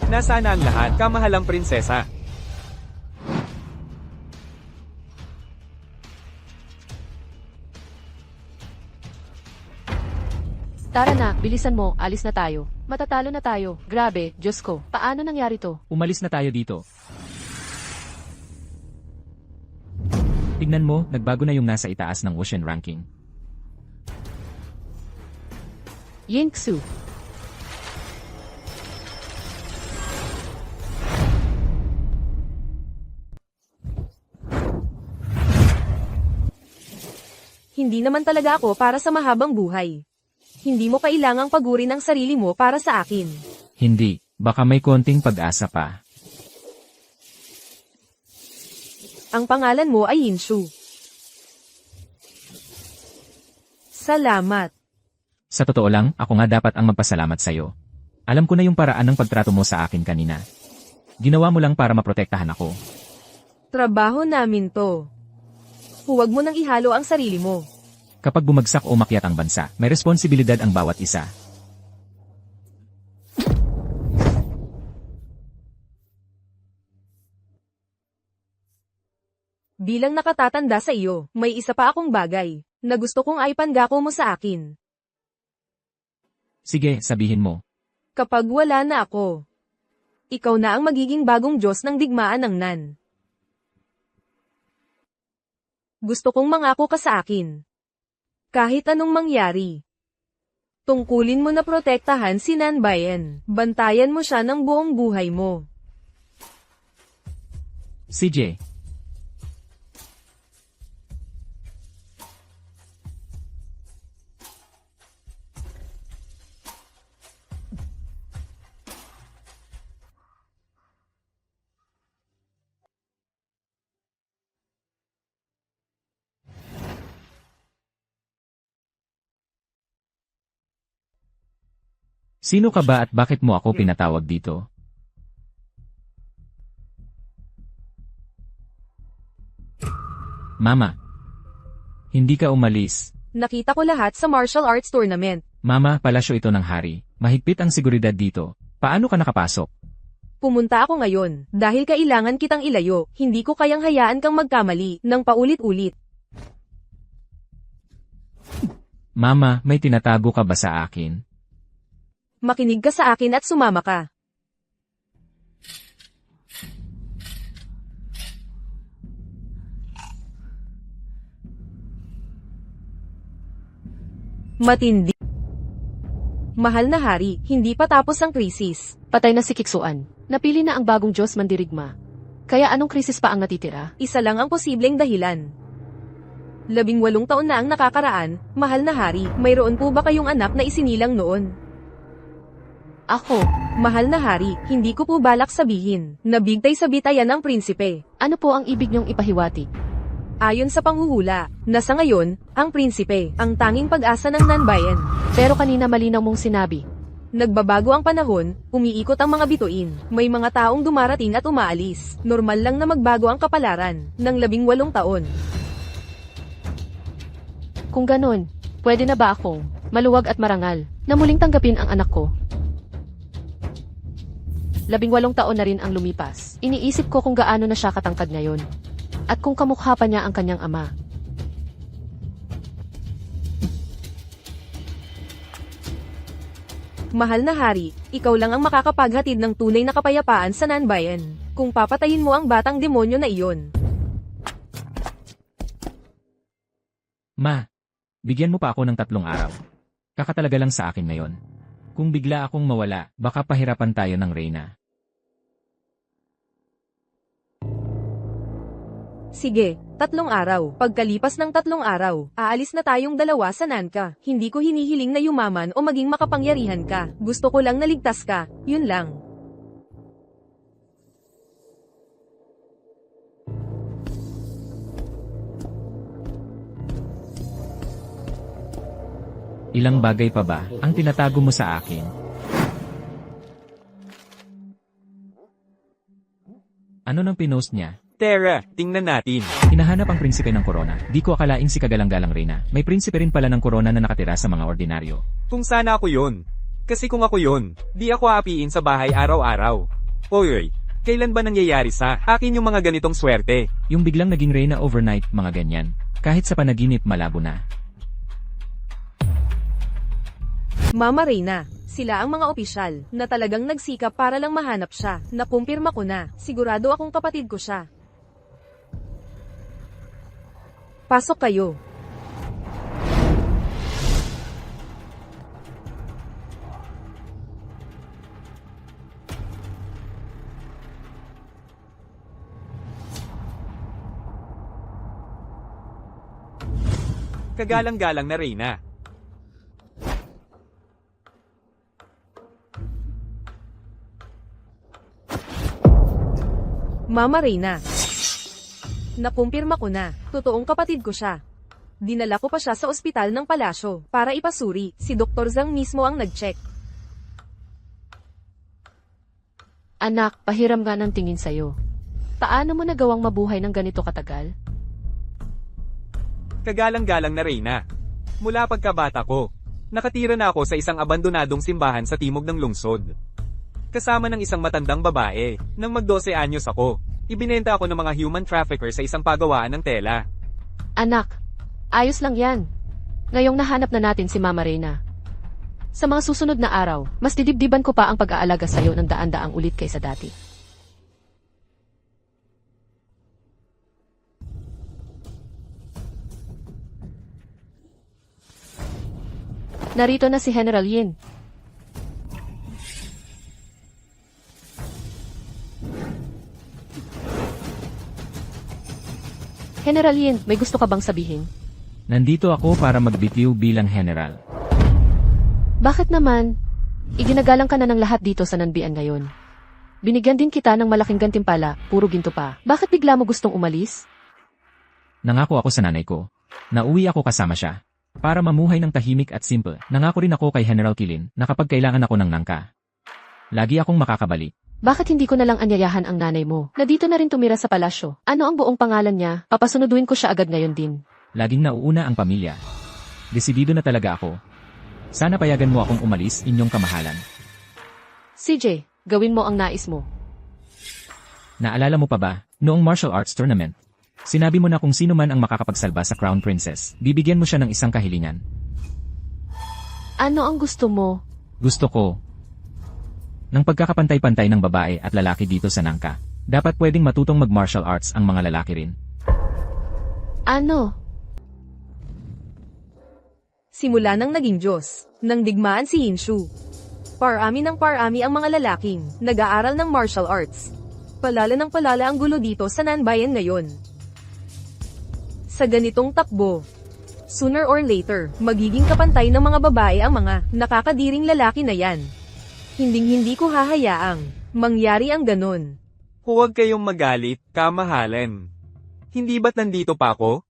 Nasaan na ang lahat, kamahalang prinsesa? Tara na, bilisan mo, alis na tayo. Matatalo na tayo. Grabe, Diyos ko, paano nangyari to? Umalis na tayo dito. Tignan mo, nagbago na yung nasa itaas ng Ocean ranking. Yingxu. Hindi naman talaga ako para sa mahabang buhay. Hindi mo kailangang pagurin ang sarili mo para sa akin. Hindi, baka may konting pag-asa pa. Ang pangalan mo ay Yinshu. Salamat. Sa totoo lang, ako nga dapat ang magpasalamat sa'yo. Alam ko na yung paraan ng pagtrato mo sa akin kanina. Ginawa mo lang para maprotektahan ako. Trabaho namin to. Huwag mo nang ihalo ang sarili mo. Kapag bumagsak o umakyat ang bansa, may responsibilidad ang bawat isa. Bilang nakatatanda sa iyo, may isa pa akong bagay na gusto kong aipangako mo sa akin. Sige, sabihin mo. Kapag wala na ako, ikaw na ang magiging bagong Diyos ng digmaan ng Nan. Gusto kong mangako ka sa akin. Kahit anong mangyari. Tungkulin mo na protektahan si Nanbayan. Bantayan mo siya ng buong buhay mo. CJ. Sino ka ba at bakit mo ako pinatawag dito? Mama. Hindi ka umalis. Nakita ko lahat sa martial arts tournament. Mama, palasyo ito ng hari. Mahigpit ang seguridad dito. Paano ka nakapasok? Pumunta ako ngayon, dahil kailangan kitang ilayo, hindi ko kayang hayaan kang magkamali, ng paulit-ulit. Mama, may tinatago ka ba sa akin? Makinig ka sa akin at sumama ka. Matindi. Mahal na hari, hindi pa tapos ang krisis. Patay na si Kiksuan. Napili na ang bagong Diyos mandirigma. Kaya anong krisis pa ang natitira? Isa lang ang posibleng dahilan. 18 taon na ang nakakaraan, mahal na hari, mayroon po ba kayong anak na isinilang noon? Ako, Mahal na hari, hindi ko po balak sabihin, nabigtay sa bitayan ng prinsipe. ano po ang ibig niyong ipahiwatig? Ayon sa panghuhula, na sa ngayon, ang prinsipe, ang tanging pag-asa ng Nanbayan. Pero kanina malinaw mong sinabi. Nagbabago ang panahon, umiikot ang mga bituin, may mga taong dumarating at umaalis. Normal lang na magbago ang kapalaran, ng 18 taon. Kung ganon, pwede na ba akong maluwag at marangal na muling tanggapin ang anak ko? 18 taon na rin ang lumipas. Iniisip ko kung gaano na siya katangkad ngayon. At kung kamukha pa niya ang kanyang ama. Mahal na hari, ikaw lang ang makakapaghatid ng tunay na kapayapaan sa Nanbayan. Kung papatayin mo ang batang demonyo na iyon. Ma, bigyan mo pa ako ng 3 araw. Kakatalaga lang sa akin ngayon. Kung bigla akong mawala, baka pahirapan tayo ng Reyna. Sige, 3 araw. Pagkalipas ng 3 araw, aalis na tayong dalawa sa Nanka. Hindi ko hinihiling na yumaman o maging makapangyarihan ka. Gusto ko lang naligtas ka, yun lang. Ilang bagay pa ba ang tinatago mo sa akin? Ano nang pinost niya? Tara, tingnan natin. Hinahanap ang prinsipe ng korona. Di ko akalaing si kagalang-galang Reyna. May prinsipe rin pala ng korona na nakatira sa mga ordinaryo. Kung sana ako yun. Kasi kung ako yun, di ako aapiin sa bahay araw-araw. Oy, kailan ba nangyayari sa akin yung mga ganitong swerte? Yung biglang naging Reyna overnight, mga ganyan. Kahit sa panaginip malabo na. Mama Reyna, sila ang mga opisyal na talagang nagsikap para lang mahanap siya. Nakumpirma ko na, sigurado akong kapatid ko siya. Pasok kayo. Kagalang-galang na Reyna. Mama Reyna. Nakumpirma ko na, totoong kapatid ko siya. Dinala ko pa siya sa ospital ng palasyo para ipasuri. Si Dr. Zhang mismo ang nag-check. Anak, pahiram nga ng tingin sa'yo. Paano mo nagawang mabuhay ng ganito katagal? Kagalang-galang na Reyna. Mula pagkabata ko, nakatira na ako sa isang abandonadong simbahan sa timog ng lungsod. Kasama ng isang matandang babae. Nang mag-12 anyos ako, ibinenta ako ng mga human trafficker sa isang pagawaan ng tela. Anak, ayos lang yan. Ngayong nahanap na natin si Mama Reyna. Sa mga susunod na araw, mas didibdiban ko pa ang pag-aalaga sa'yo ng daan-daang ulit kaysa dati. Narito na si General Yin. General Yin, may gusto ka bang sabihin? Nandito ako para magbitiw bilang general. Bakit naman? Iginagalang ka na ng lahat dito sa Nanbian ngayon. Binigyan din kita ng malaking gantimpala, puro ginto pa. Bakit bigla mo gustong umalis? Nangako ako sa nanay ko. Nauwi ako kasama siya. Para mamuhay ng tahimik at simple, nangako rin ako kay General Kilin na kapag kailangan ako ng nangka, lagi akong makakabalik. Bakit hindi ko na lang anyayahan ang nanay mo na dito na rin tumira sa palasyo? Ano ang buong pangalan niya? Papasunuduin ko siya agad ngayon din. Laging nauuna ang pamilya. Desidido na talaga ako. Sana payagan mo akong umalis, inyong kamahalan. CJ, gawin mo ang nais mo. Naalala mo pa ba, noong martial arts tournament? Sinabi mo na kung sino man ang makakapagsalba sa Crown Princess, bibigyan mo siya ng isang kahilingan. Ano ang gusto mo? Gusto ko ng pagkakapantay-pantay ng babae at lalaki dito sa Nangka. Dapat pwedeng matutong mag-martial arts ang mga lalaki rin. Ano? Simula nang naging Diyos, nang digmaan si Hinshu. Parami ng parami ang mga lalaking nag-aaral ng martial arts. Palala ng palala ang gulo dito sa Nanbayan ngayon. Sa ganitong takbo, sooner or later, magiging kapantay ng mga babae ang mga nakakadiring lalaki na yan. Hinding-hindi ko hahayaang mangyari ang ganon. Huwag kayong magalit, kamahalan. Hindi ba't nandito pa ako?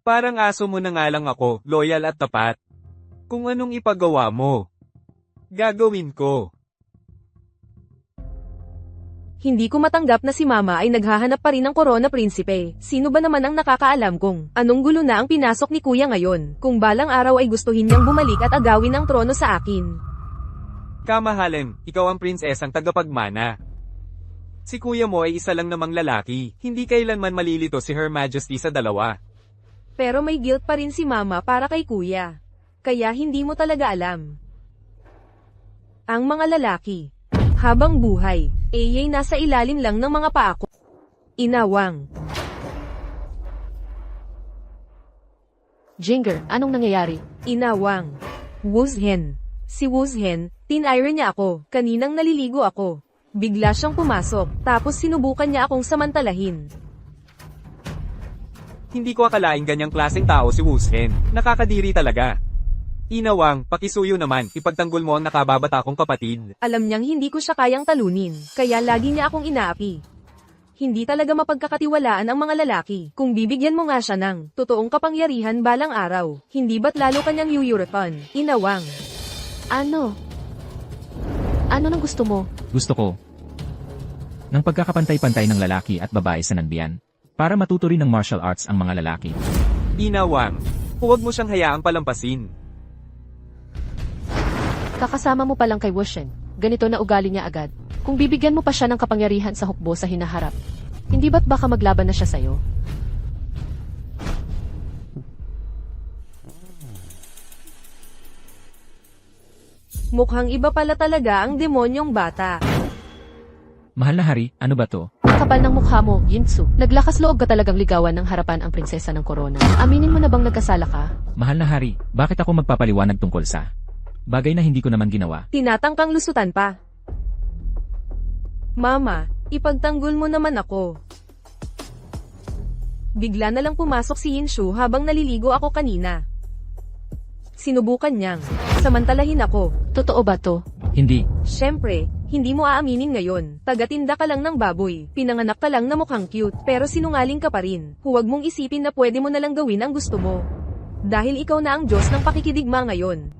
Parang aso mo na nga lang ako, loyal at tapat. Kung anong ipagawa mo, gagawin ko. Hindi ko matanggap na si Mama ay naghahanap pa rin ng Corona Prinsipe. Sino ba naman ang nakakaalam kung anong gulo na ang pinasok ni Kuya ngayon? Kung balang araw ay gustuhin niyang bumalik at agawin ang trono sa akin. Kamahalan, ikaw ang prinsesang tagapagmana. Si kuya mo ay isa lang namang lalaki, hindi kailanman malilito si Her Majesty sa dalawa. Pero may guilt pa rin si Mama para kay Kuya. Kaya hindi mo talaga alam. Ang mga lalaki, habang buhay, ay nasa ilalim lang ng mga paa ko. Inawang. Jinger, anong nangyayari? Inawang. Wuzhen. Si Wuzhen, tin-iron niya ako, kaninang naliligo ako. Bigla siyang pumasok, tapos sinubukan niya akong samantalahin. Hindi ko akalaing ganyang klaseng tao si Wuzhen, nakakadiri talaga. Inawang, pakisuyo naman, ipagtanggol mo ang nakababata kong kapatid. Alam niyang hindi ko siya kayang talunin, kaya lagi niya akong inaapi. Hindi talaga mapagkakatiwalaan ang mga lalaki. Kung bibigyan mo nga siya ng totoong kapangyarihan balang araw, hindi ba't lalo kanyang yuyurapan? Inawang. Ano? Ano nang gusto mo? Gusto ko ng pagkakapantay-pantay ng lalaki at babae sa Nanbian, para matuto rin ng martial arts ang mga lalaki. Inawang, huwag mo siyang hayaang palampasin. Kakasama mo pa lang kay Wushen. Ganito na ugali niya agad. Kung bibigyan mo pa siya ng kapangyarihan sa hukbo sa hinaharap, hindi ba't baka maglaban na siya sa'yo? Mukhang iba pala talaga ang demonyong bata. Mahal na hari, ano ba to? Ang kapal ng mukha mo, Yinsu. Naglakas loob ka talagang ligawan ng harapan ang prinsesa ng korona. Aminin mo na bang nagkasala ka? Mahal na hari, bakit ako magpapaliwanag tungkol sa bagay na hindi ko naman ginawa? Tinatangkang lusutan pa. Mama, ipagtanggol mo naman ako. Bigla na lang pumasok si Yinshu habang naliligo ako kanina. Sinubukan niyang samantalahin ako. Totoo ba to? Hindi. Siyempre, hindi mo aaminin ngayon. Tagatinda ka lang ng baboy. Pinanganak ka lang na mukhang cute, pero sinungaling ka pa rin. Huwag mong isipin na pwede mo na lang gawin ang gusto mo. Dahil ikaw na ang Diyos ng pakikidigma ngayon.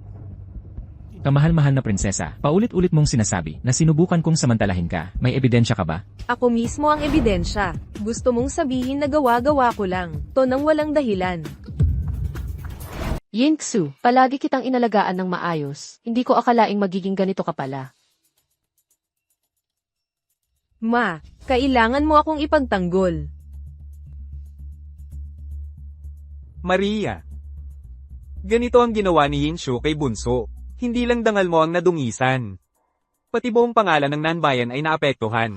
Kamahal-mahal na prinsesa, paulit-ulit mong sinasabi na sinubukan kong samantalahin ka. May ebidensya ka ba? Ako mismo ang ebidensya. Gusto mong sabihin na gawa-gawa ko lang. To nang walang dahilan. Yinsu, palagi kitang inalagaan ng maayos. Hindi ko akalaing magiging ganito ka pala. Ma, kailangan mo akong ipagtanggol. Maria. Ganito ang ginawa ni Yinshu kay Bunso. Hindi lang dangal mo ang nadungisan. Pati buong pangalan ng nanbayan ay naapektuhan.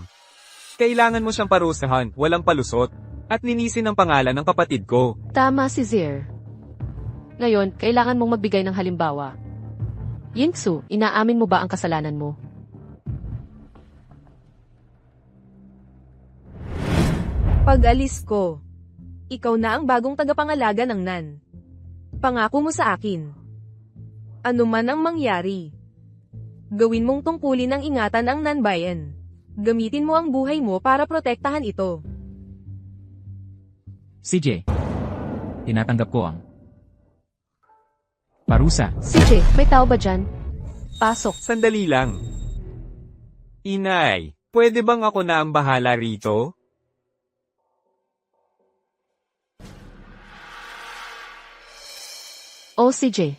Kailangan mo siyang parusahan, walang palusot, at linisin ang pangalan ng kapatid ko. Tama si Zir. Ngayon, kailangan mong magbigay ng halimbawa. Yinsu, inaamin mo ba ang kasalanan mo? Pag-alis ko, ikaw na ang bagong tagapangalaga ng Nan. Pangako mo sa akin. Ano man ang mangyari, gawin mong tungkulin ang ingatan ang nanbayan. Gamitin mo ang buhay mo para protektahan ito. CJ. Tinatanggap ko ang parusa. CJ, may tao ba dyan? Pasok. Sandali lang. Inay, pwede bang ako na ang bahala rito? O CJ,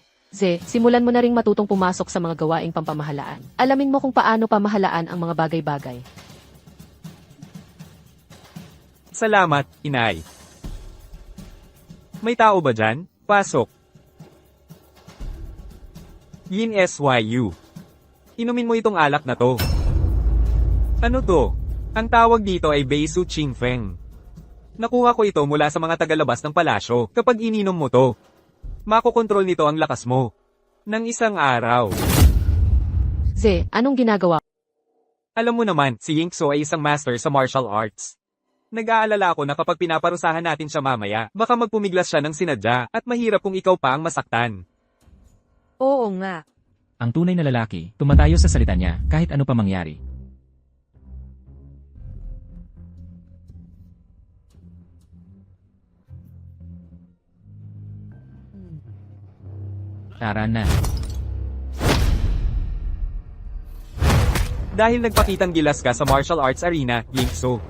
simulan mo na ring matutong pumasok sa mga gawaing pampamahalaan. Alamin mo kung paano pamahalaan ang mga bagay-bagay. Salamat, Inay. May tao ba dyan? Pasok. Yin SYU. Inumin mo itong alak na to. Ano to? Ang tawag dito ay Beisu Qingfeng. Nakuha ko ito mula sa mga tagalabas ng palasyo. Kapag ininom mo to, makokontrol nito ang lakas mo. Nang isang araw. Anong ginagawa? Alam mo naman, si Yinkso ay isang master sa martial arts. Nag-aalala ako na kapag pinaparusahan natin siya mamaya, baka magpumiglas siya ng sinadya, at mahirap kung ikaw pa ang masaktan. Oo nga. Ang tunay na lalaki, tumatayo sa salita niya, kahit ano pa mangyari. Tara na. Dahil nagpakitang gilas ka sa martial arts arena, Yinkso.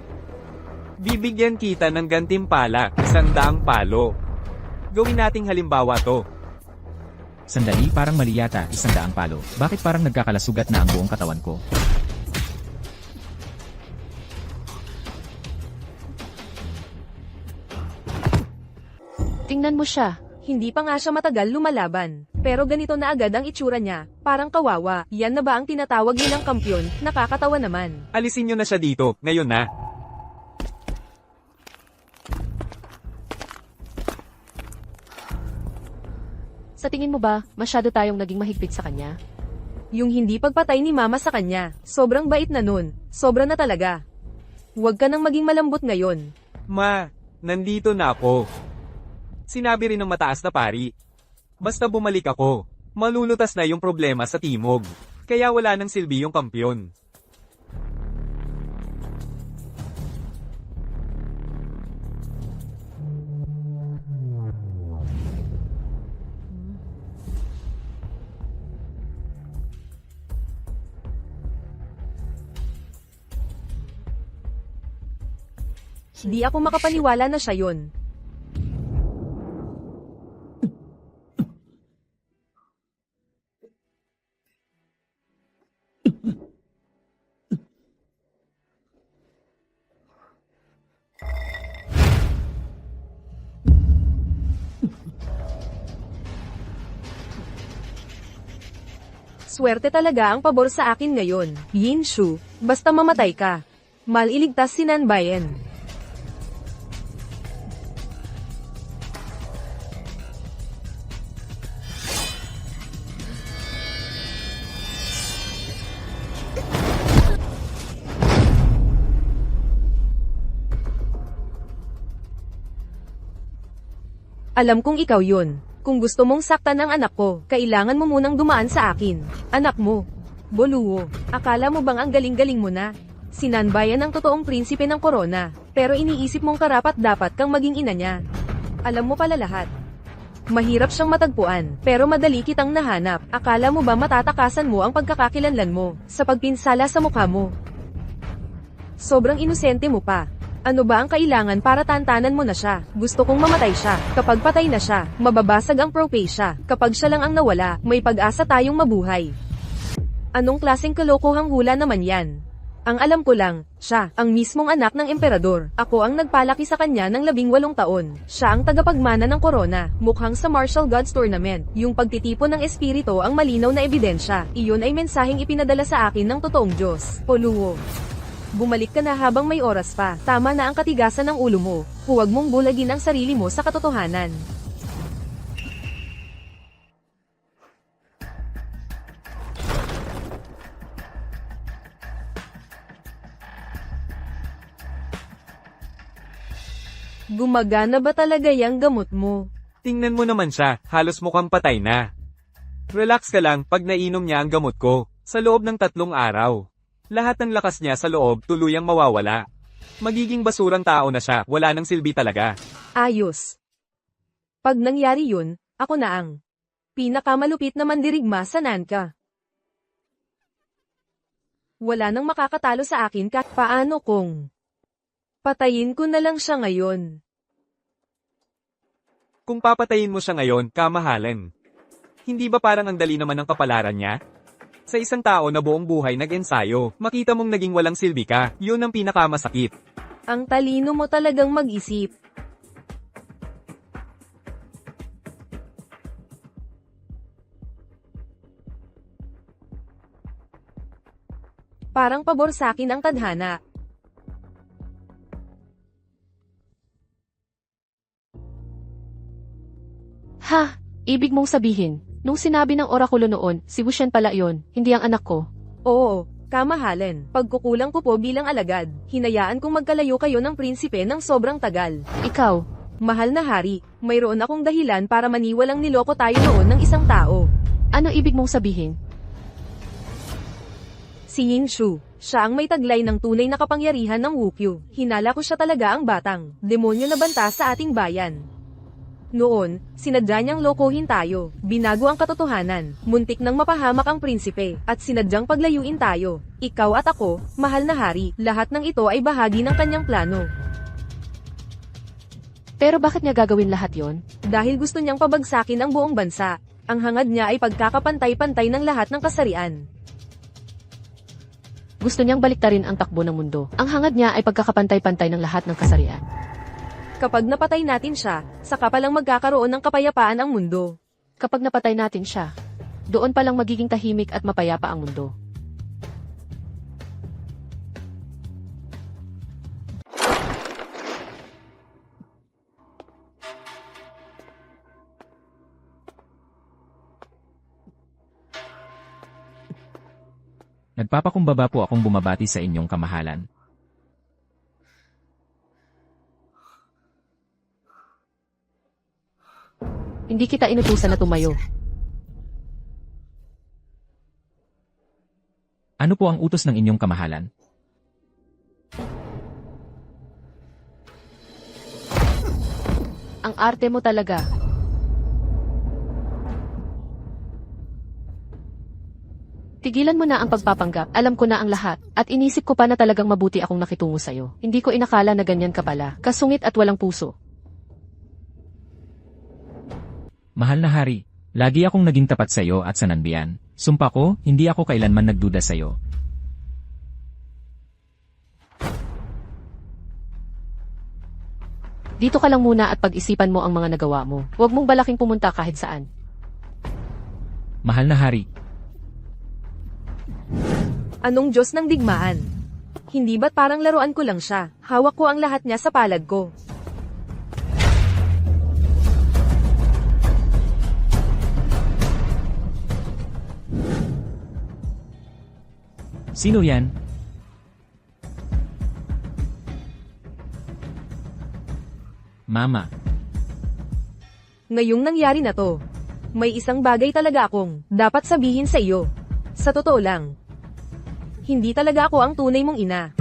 Bibigyan kita ng gantimpala, 100 palo. Gawin nating halimbawa to. Sandali, parang mali yata, 100 palo. Bakit parang nagkakalasugat na ang buong katawan ko? Tingnan mo siya. Hindi pa nga siya matagal lumalaban. Pero ganito na agad ang itsura niya, parang kawawa. Yan na ba ang tinatawag nilang kampyon? Nakakatawa naman. Alisin nyo na siya dito, ngayon na. Sa tingin mo ba, masyado tayong naging mahigpit sa kanya? Yung hindi pagpatay ni mama sa kanya, sobrang bait na nun. Sobra na talaga. Huwag ka nang maging malambot ngayon. Ma, nandito na ako. Sinabi rin ng mataas na pari. Basta bumalik ako, malulutas na yung problema sa timog. Kaya wala nang silbi yung kampyon. Di ako makapaniwala na siya yun. Swerte talaga ang pabor sa akin ngayon, Yin Shu. Basta mamatay ka. Maliligtas si Nanbayan. Alam kong ikaw yun. Kung gusto mong saktan ang anak ko, kailangan mo munang dumaan sa akin. Anak mo. Boluwo, akala mo bang ang galing-galing mo na? Si Nanbayan ang totoong prinsipe ng korona, pero iniisip mong karapat-dapat kang maging ina niya. Alam mo pala lahat. Mahirap siyang matagpuan, pero madali kitang nahanap. Akala mo ba matatakasan mo ang pagkakakilanlan mo, sa pagpinsala sa mukha mo? Sobrang inosente mo pa. Ano ba ang kailangan para tantanan mo na siya? Gusto kong mamatay siya. Kapag patay na siya, mababasag ang propacia. Kapag siya lang ang nawala, may pag-asa tayong mabuhay. Anong klaseng kalokohang hula naman yan? Ang alam ko lang, siya, ang mismong anak ng emperador. Ako ang nagpalaki sa kanya ng 18 taon. Siya ang tagapagmana ng korona, mukhang sa Martial Gods Tournament. Yung pagtitipon ng espiritu ang malinaw na ebidensya. Iyon ay mensaheng ipinadala sa akin ng totoong Diyos. Poluwo. Bumalik ka na habang may oras pa. Tama na ang katigasan ng ulo mo. Huwag mong bulagin ang sarili mo sa katotohanan. Gumagana ba talaga yung gamot mo? Tingnan mo naman siya, halos mukhang patay na. Relax ka lang pag nainom niya ang gamot ko, sa loob ng 3 araw. Lahat ng lakas niya sa loob tuluyang mawawala. Magiging basurang tao na siya, wala nang silbi talaga. Ayos. Pag nangyari yun, ako na ang pinakamalupit na mandirigma sa Nanka. Wala nang makakatalo sa akin kahit paano kung patayin ko na lang siya ngayon. Kung papatayin mo siya ngayon, kamahalan. Hindi ba parang ang dali naman ang kapalaran niya? Sa isang tao na buong buhay nag-ensayo, makita mong naging walang silbi ka, yun ang pinakamasakit. Ang talino mo talagang mag-isip. Parang pabor sa akin ang tadhana. Ha? Ibig mong sabihin, nung sinabi ng orakulo noon, si Wushen pala yon, hindi ang anak ko. Oo, kamahalan. Pagkukulang ko po bilang alagad, hinayaan kong magkalayo kayo ng prinsipe ng sobrang tagal. Ikaw, Mahal na hari, mayroon akong dahilan para maniwalang niloko tayo noon ng isang tao. ano ibig mong sabihin? Si Yin Shu, siya ang may taglay ng tunay na kapangyarihan ng Wukyu. Hinala ko siya talaga ang batang demonyo na banta sa ating bayan. Noon, sinadya niyang lokohin tayo, binago ang katotohanan, muntik nang mapahamak ang prinsipe, at sinadyang paglayuin tayo. Ikaw at ako, mahal na hari, lahat ng ito ay bahagi ng kanyang plano. Pero bakit niya gagawin lahat yon? Dahil gusto niyang pabagsakin ang buong bansa. Ang hangad niya ay pagkakapantay-pantay ng lahat ng kasarian. Gusto niyang baliktarin ang takbo ng mundo. Ang hangad niya ay pagkakapantay-pantay ng lahat ng kasarian. Kapag napatay natin siya, saka palang magkakaroon ng kapayapaan ang mundo. Kapag napatay natin siya, doon palang magiging tahimik at mapayapa ang mundo. Nagpapakumbaba po akong bumabati sa inyong kamahalan. Hindi kita inutusan na tumayo. Ano po ang utos ng inyong kamahalan? Ang arte mo talaga. Tigilan mo na ang pagpapanggap, alam ko na ang lahat, at inisip ko pa na talagang mabuti akong nakitungo sa'yo. Hindi ko inakala na ganyan ka pala, kasungit at walang puso. Mahal na hari, lagi akong naging tapat sa iyo at sa Nanbian. Sumpa ko, hindi ako kailanman nagduda sa iyo. Dito ka lang muna at pag-isipan mo ang mga nagawa mo. Huwag mong balaking pumunta kahit saan. Mahal na hari, Anong Diyos ng digmaan? Hindi ba't parang laruan ko lang siya? Hawak ko ang lahat niya sa palad ko. Sino yan? Mama. Ngayong nangyari na to, may isang bagay talaga akong dapat sabihin sa iyo. Sa totoo lang, hindi talaga ako ang tunay mong ina.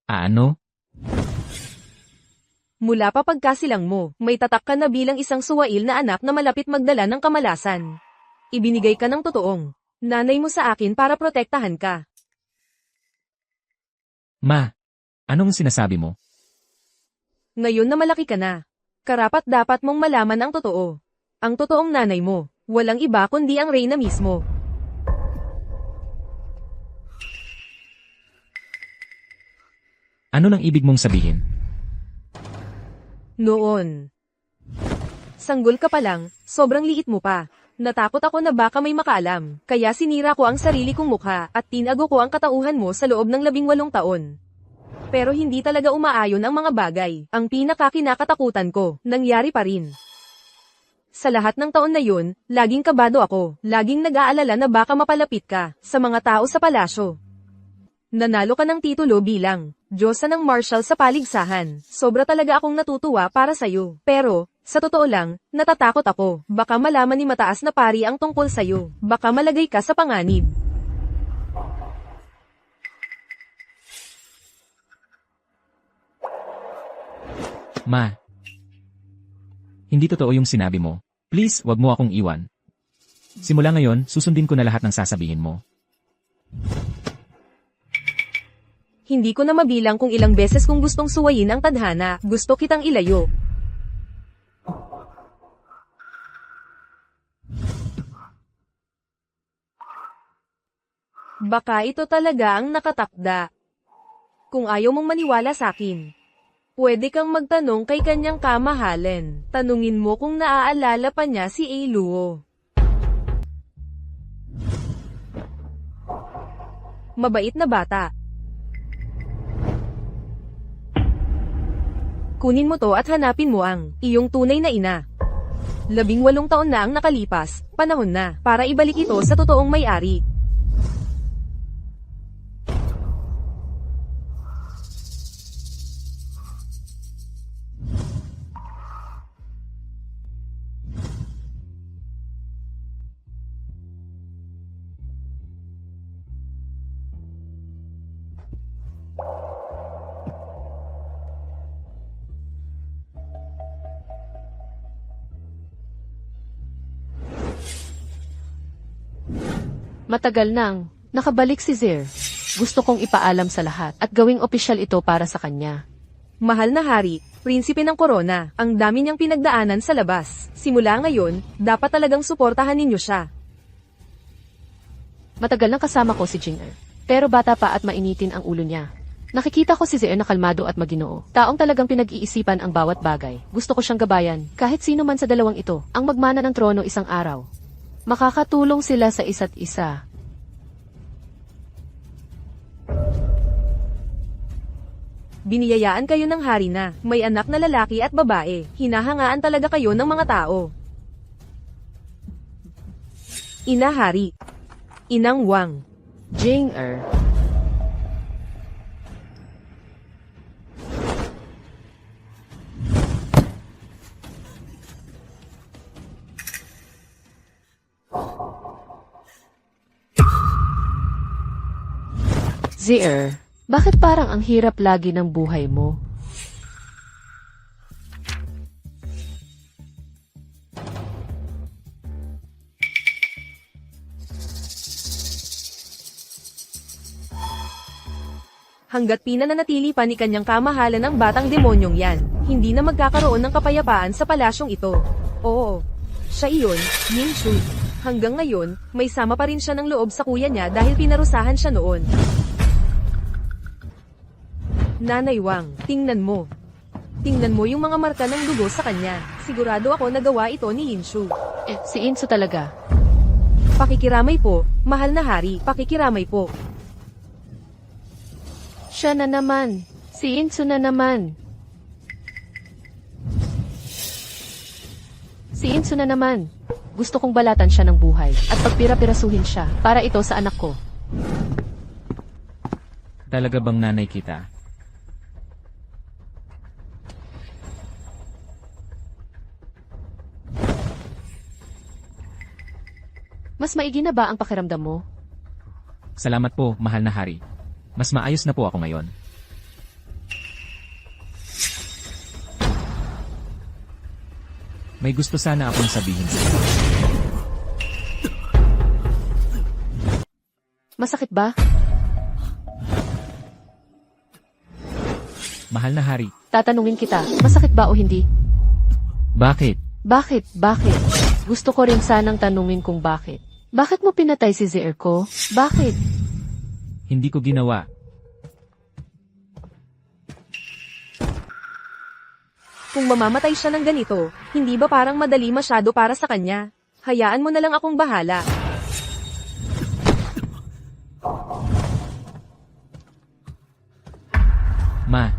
Ano? Mula pa pagkasilang mo, may tatak ka na bilang isang suwail na anak na malapit magdala ng kamalasan. Ibinigay ka ng totoong nanay mo sa akin para protektahan ka. Ma, anong sinasabi mo? Ngayon na malaki ka na, karapat dapat mong malaman ang totoo. Ang totoong nanay mo, walang iba kundi ang Reyna mismo. Ano nang ibig mong sabihin? Noon, sanggol ka pa lang, sobrang liit mo pa. Natakot ako na baka may makaalam, kaya sinira ko ang sarili kong mukha at tinago ko ang katauhan mo sa loob ng 18 taon. Pero hindi talaga umaayon ang mga bagay. Ang pinakakinakatakutan ko, nangyari pa rin. Sa lahat ng taon na yun, laging kabado ako, laging nag-aalala na baka mapalapit ka sa mga tao sa palasyo. Nanalo ka ng titulo bilang Diyosa ng Marshal sa paligsahan. Sobra talaga akong natutuwa para sa'yo. Pero, sa totoo lang, natatakot ako. Baka malaman ni mataas na pari ang tungkol sa'yo. Baka malagay ka sa panganib. Ma. Hindi totoo yung sinabi mo. Please, wag mo akong iwan. Simula ngayon, susundin ko na lahat ng sasabihin mo. Hindi ko na mabilang kung ilang beses kong gustong suwayin ang tadhana. Gusto kitang ilayo. Baka ito talaga ang nakatakda. Kung ayaw mong maniwala sa akin, pwede kang magtanong kay kanyang kamahalan. Tanungin mo kung naaalala pa niya si Luo. Mabait na bata. Kunin mo to at hanapin mo ang iyong tunay na ina. 18 taon na ang nakalipas, panahon na para ibalik ito sa totoong may-ari. Matagal nang nakabalik si Zir. Gusto kong ipaalam sa lahat at gawing opisyal ito para sa kanya. Mahal na hari, prinsipe ng korona, ang dami niyang pinagdaanan sa labas. Simula ngayon, dapat talagang suportahan ninyo siya. Matagal nang kasama ko si Jing'er, pero bata pa at mainitin ang ulo niya. Nakikita ko si Zir na kalmado at maginoo. Taong talagang pinag-iisipan ang bawat bagay. Gusto ko siyang gabayan, kahit sino man sa dalawang ito, ang magmana ng trono isang araw. Makakatulong sila sa isa't isa. Biniyayaan kayo ng hari na, may anak na lalaki at babae. Hinahangaan talaga kayo ng mga tao. Ina hari. Inang Wang. Jing'er. Zir, bakit parang ang hirap lagi ng buhay mo? Hanggat pinananatili pa ni kanyang kamahalan ng batang demonyong yan, hindi na magkakaroon ng kapayapaan sa palasyong ito. Oo, siya iyon, Ning Shu. Hanggang ngayon, may sama pa rin siya ng loob sa kuya niya dahil pinarusahan siya noon. Nanay Wang, tingnan mo. Tingnan mo yung mga marka ng dugo sa kanya. Sigurado ako nagawa ito ni Inshu. Si Insu talaga. Pakikiramay po, mahal na hari, pakikiramay po. Siya na naman. Si Insu na naman. Si Insu na naman. Gusto kong balatan siya ng buhay at pagpira-pirasuhin siya para ito sa anak ko. Talaga bang nanay kita? Mas maigi na ba ang pakiramdam mo? Salamat po, mahal na hari. Mas maayos na po ako ngayon. May gusto sana akong sabihin sa iyo. Masakit ba? Mahal na hari, Tatanungin kita, masakit ba o hindi? bakit? Bakit? Gusto ko rin sanang tanungin kung bakit. Bakit mo pinatay si Zerko? Bakit? Hindi ko ginawa. Kung mamamatay siya ng ganito, hindi ba parang madali masyado para sa kanya? Hayaan mo na lang akong bahala. Ma,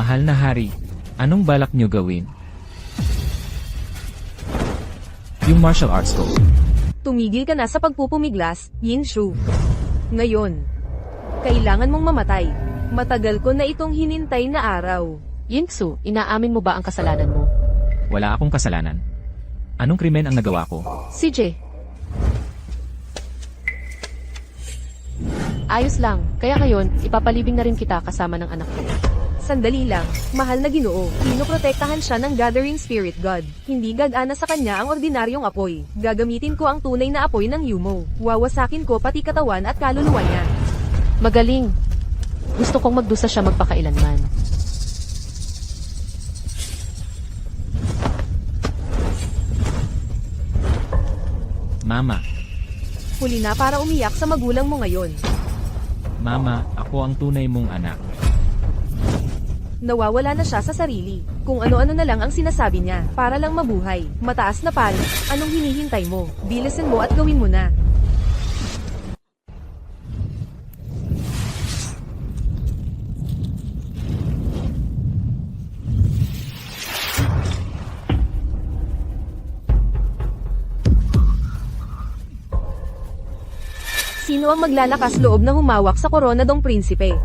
mahal na hari, anong balak niyo gawin? Yung martial arts ko. Tumigil ka na sa pagpupumiglas, Yinshu. Ngayon, kailangan mong mamatay. Matagal ko na itong hinintay na araw. Yingsu, inaamin mo ba ang kasalanan mo? Wala akong kasalanan. Anong krimen ang nagawa ko? CJ. Ayos lang, kaya ngayon, ipapalibing na rin kita kasama ng anak ko. Sandali lang, mahal na Ginoo, pinoprotektahan siya ng Gathering Spirit God. Hindi gagana sa kanya ang ordinaryong apoy. Gagamitin ko ang tunay na apoy ng Yumo. Wawasakin ko pati katawan at kaluluwa niya. Magaling. Gusto kong magdusa siya magpakailanman. Mama, Huli na para umiyak sa magulang mo ngayon. Mama, ako ang tunay mong anak. Nawawala na siya sa sarili. Kung ano-ano na lang ang sinasabi niya, para lang mabuhay. Mataas na pari, anong hinihintay mo? Bilisin mo at gawin mo na. Sino ang maglalakas loob na humawak sa koronadong prinsipe?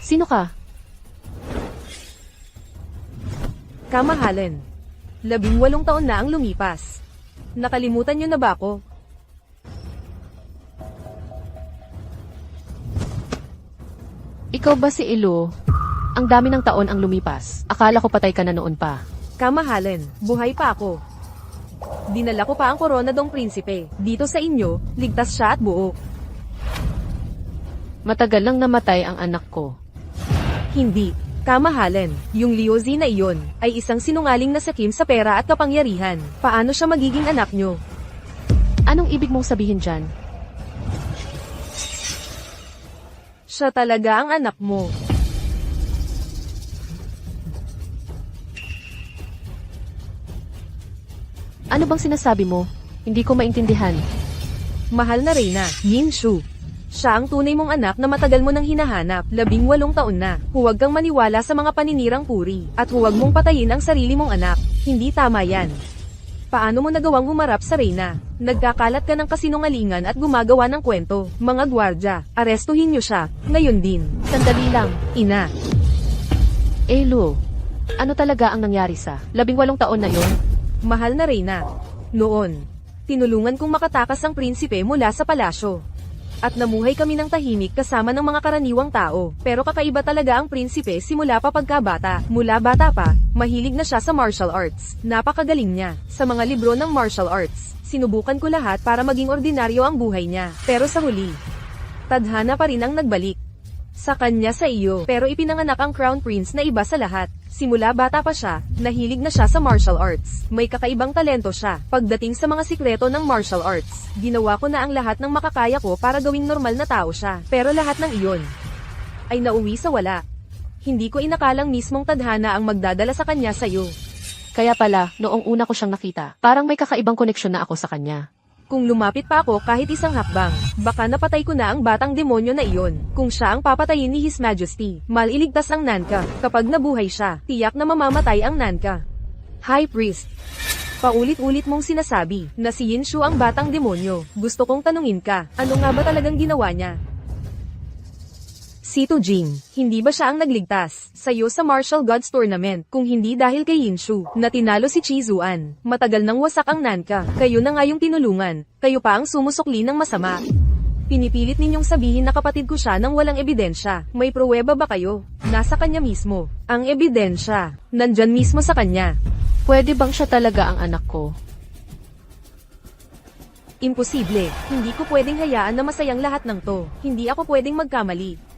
Sino ka? Kamahalan. 18 taon na ang lumipas. Nakalimutan niyo na ba ako? Ikaw ba si Ilo? Ang dami ng taon ang lumipas. Akala ko patay ka na noon pa. Kamahalan, buhay pa ako. Dinala ko pa ang koronadong prinsipe. Dito sa inyo, ligtas siya at buo. Matagal lang namatay ang anak ko. Hindi. Kamahalan, yung Liuzi na iyon, ay isang sinungaling na sakim sa pera at kapangyarihan. Paano siya magiging anak nyo? Anong ibig mong sabihin dyan? Siya talaga ang anak mo. Ano bang sinasabi mo? Hindi ko maintindihan. Mahal na Reyna, Yinshu. Siya ang tunay mong anak na matagal mo nang hinahanap, 18 taon na. Huwag kang maniwala sa mga paninirang puri, at huwag mong patayin ang sarili mong anak. Hindi tama yan. Paano mo nagawang humarap sa Reyna? Nagkakalat ka ng kasinungalingan at gumagawa ng kwento. Mga gwardya, arestuhin niyo siya, ngayon din. Sandali lang. Ina. Elo, ano talaga ang nangyari sa 18 taon na yon? Mahal na Reyna. Noon, tinulungan kong makatakas ang prinsipe mula sa palasyo. At namuhay kami ng tahimik kasama ng mga karaniwang tao. Pero kakaiba talaga ang prinsipe simula pa pagkabata. Mula bata pa, mahilig na siya sa martial arts. Napakagaling niya. Sa mga libro ng martial arts, sinubukan ko lahat para maging ordinaryo ang buhay niya. Pero sa huli, tadhana pa rin ang nagbalik sa kanya sa iyo. Pero ipinanganak ang Crown Prince na iba sa lahat. Simula bata pa siya, nahilig na siya sa martial arts. May kakaibang talento siya. Pagdating sa mga sikreto ng martial arts, ginawa ko na ang lahat ng makakaya ko para gawing normal na tao siya. Pero lahat ng iyon ay nauwi sa wala. Hindi ko inakalang mismong tadhana ang magdadala sa kanya sa'yo. Kaya pala, noong una ko siyang nakita, parang may kakaibang koneksyon na ako sa kanya. Kung lumapit pa ako kahit isang hakbang, baka napatay ko na ang batang demonyo na iyon. Kung siya ang papatayin ni His Majesty, maliligtas ang Nanka. Kapag nabuhay siya, tiyak na mamamatay ang Nanka. High Priest, paulit-ulit mong sinasabi na si Yinshu ang batang demonyo. Gusto kong tanungin ka, ano nga ba talagang ginawa niya? Si Tujing, hindi ba siya ang nagligtas sa'yo sa Martial Gods Tournament kung hindi dahil kay Yinshu na tinalo si Chizuan? Matagal nang wasak ang Nanka, kayo na nga yung tinulungan, kayo pa ang sumusukli ng masama. Pinipilit ninyong sabihin na kapatid ko siya nang walang ebidensya. May pruweba ba kayo? Nasa kanya mismo. Ang ebidensya, nandyan mismo sa kanya. Pwede bang siya talaga ang anak ko? Imposible, hindi ko pwedeng hayaan na masayang lahat ng to. Hindi ako pwedeng magkamali.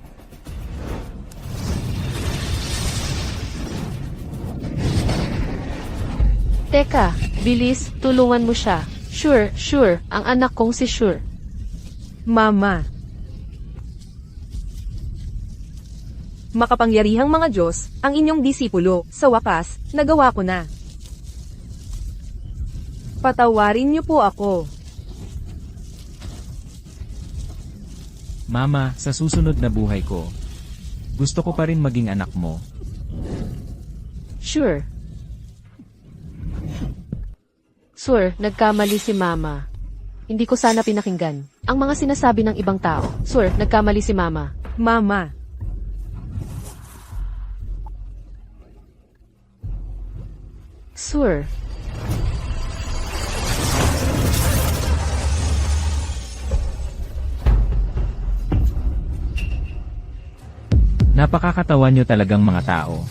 Teka, bilis, tulungan mo siya. Sure, ang anak kong si Sure. Mama. Makapangyarihang mga Diyos, ang inyong disipulo, sa wakas, nagawa ko na. Patawarin niyo po ako. Mama, sa susunod na buhay ko, gusto ko pa rin maging anak mo. Sure. Sure, nagkamali si Mama. Hindi ko sana pinakinggan ang mga sinasabi ng ibang tao. Sure, nagkamali si Mama. Mama. Sure. Napakakatawan nyo talagang mga tao.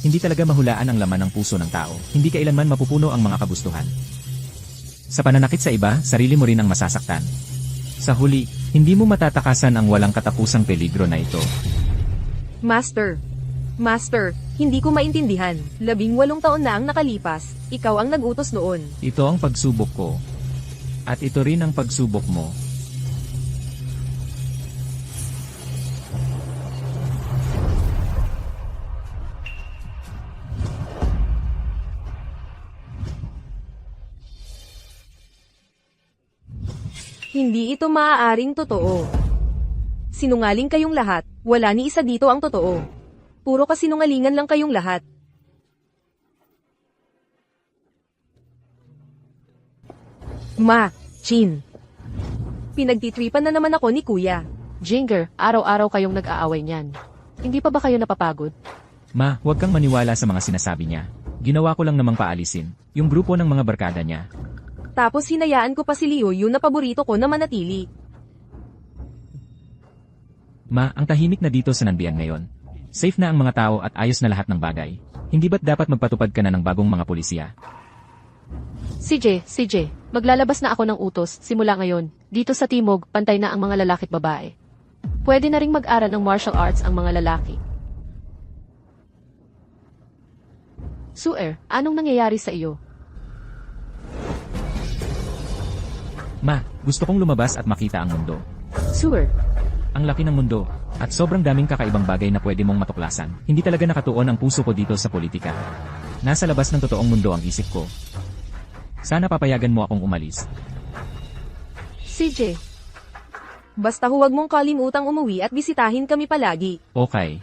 Hindi talaga mahulaan ang laman ng puso ng tao. Hindi kailanman mapupuno ang mga kagustuhan. Sa pananakit sa iba, sarili mo rin ang masasaktan. Sa huli, hindi mo matatakasan ang walang katapusang peligro na ito. Master, hindi ko maintindihan. 18 taon na ang nakalipas, ikaw ang nag-utos noon. Ito ang pagsubok ko. At ito rin ang pagsubok mo. Hindi ito maaaring totoo. Sinungaling kayong lahat, wala ni isa dito ang totoo. Puro kasinungalingan lang kayong lahat. Chin. Pinagtitripan na naman ako ni Kuya. Jinger, araw-araw kayong nag-aaway niyan. Hindi pa ba kayo napapagod? Ma, huwag kang maniwala sa mga sinasabi niya. Ginawa ko lang namang paalisin yung grupo ng mga barkada niya. Tapos hinayaan ko pa si Liuyu na paborito ko na manatili. Ma, ang tahimik na dito sa Nanbian ngayon. Safe na ang mga tao at ayos na lahat ng bagay. Hindi ba't dapat magpatupad ka na ng bagong mga pulisya? CJ, maglalabas na ako ng utos simula ngayon. Dito sa Timog, pantay na ang mga lalaki't babae. Pwede na ring mag-aral ng martial arts ang mga lalaki. Suer, anong nangyayari sa iyo? Ma, gusto kong lumabas at makita ang mundo. Suer, Ang laki ng mundo, at sobrang daming kakaibang bagay na pwede mong matuklasan. Hindi talaga nakatuon ang puso ko dito sa politika. Nasa labas ng totoong mundo ang isip ko. Sana papayagan mo akong umalis. CJ, Basta huwag mong kalimutang umuwi at bisitahin kami palagi. Okay.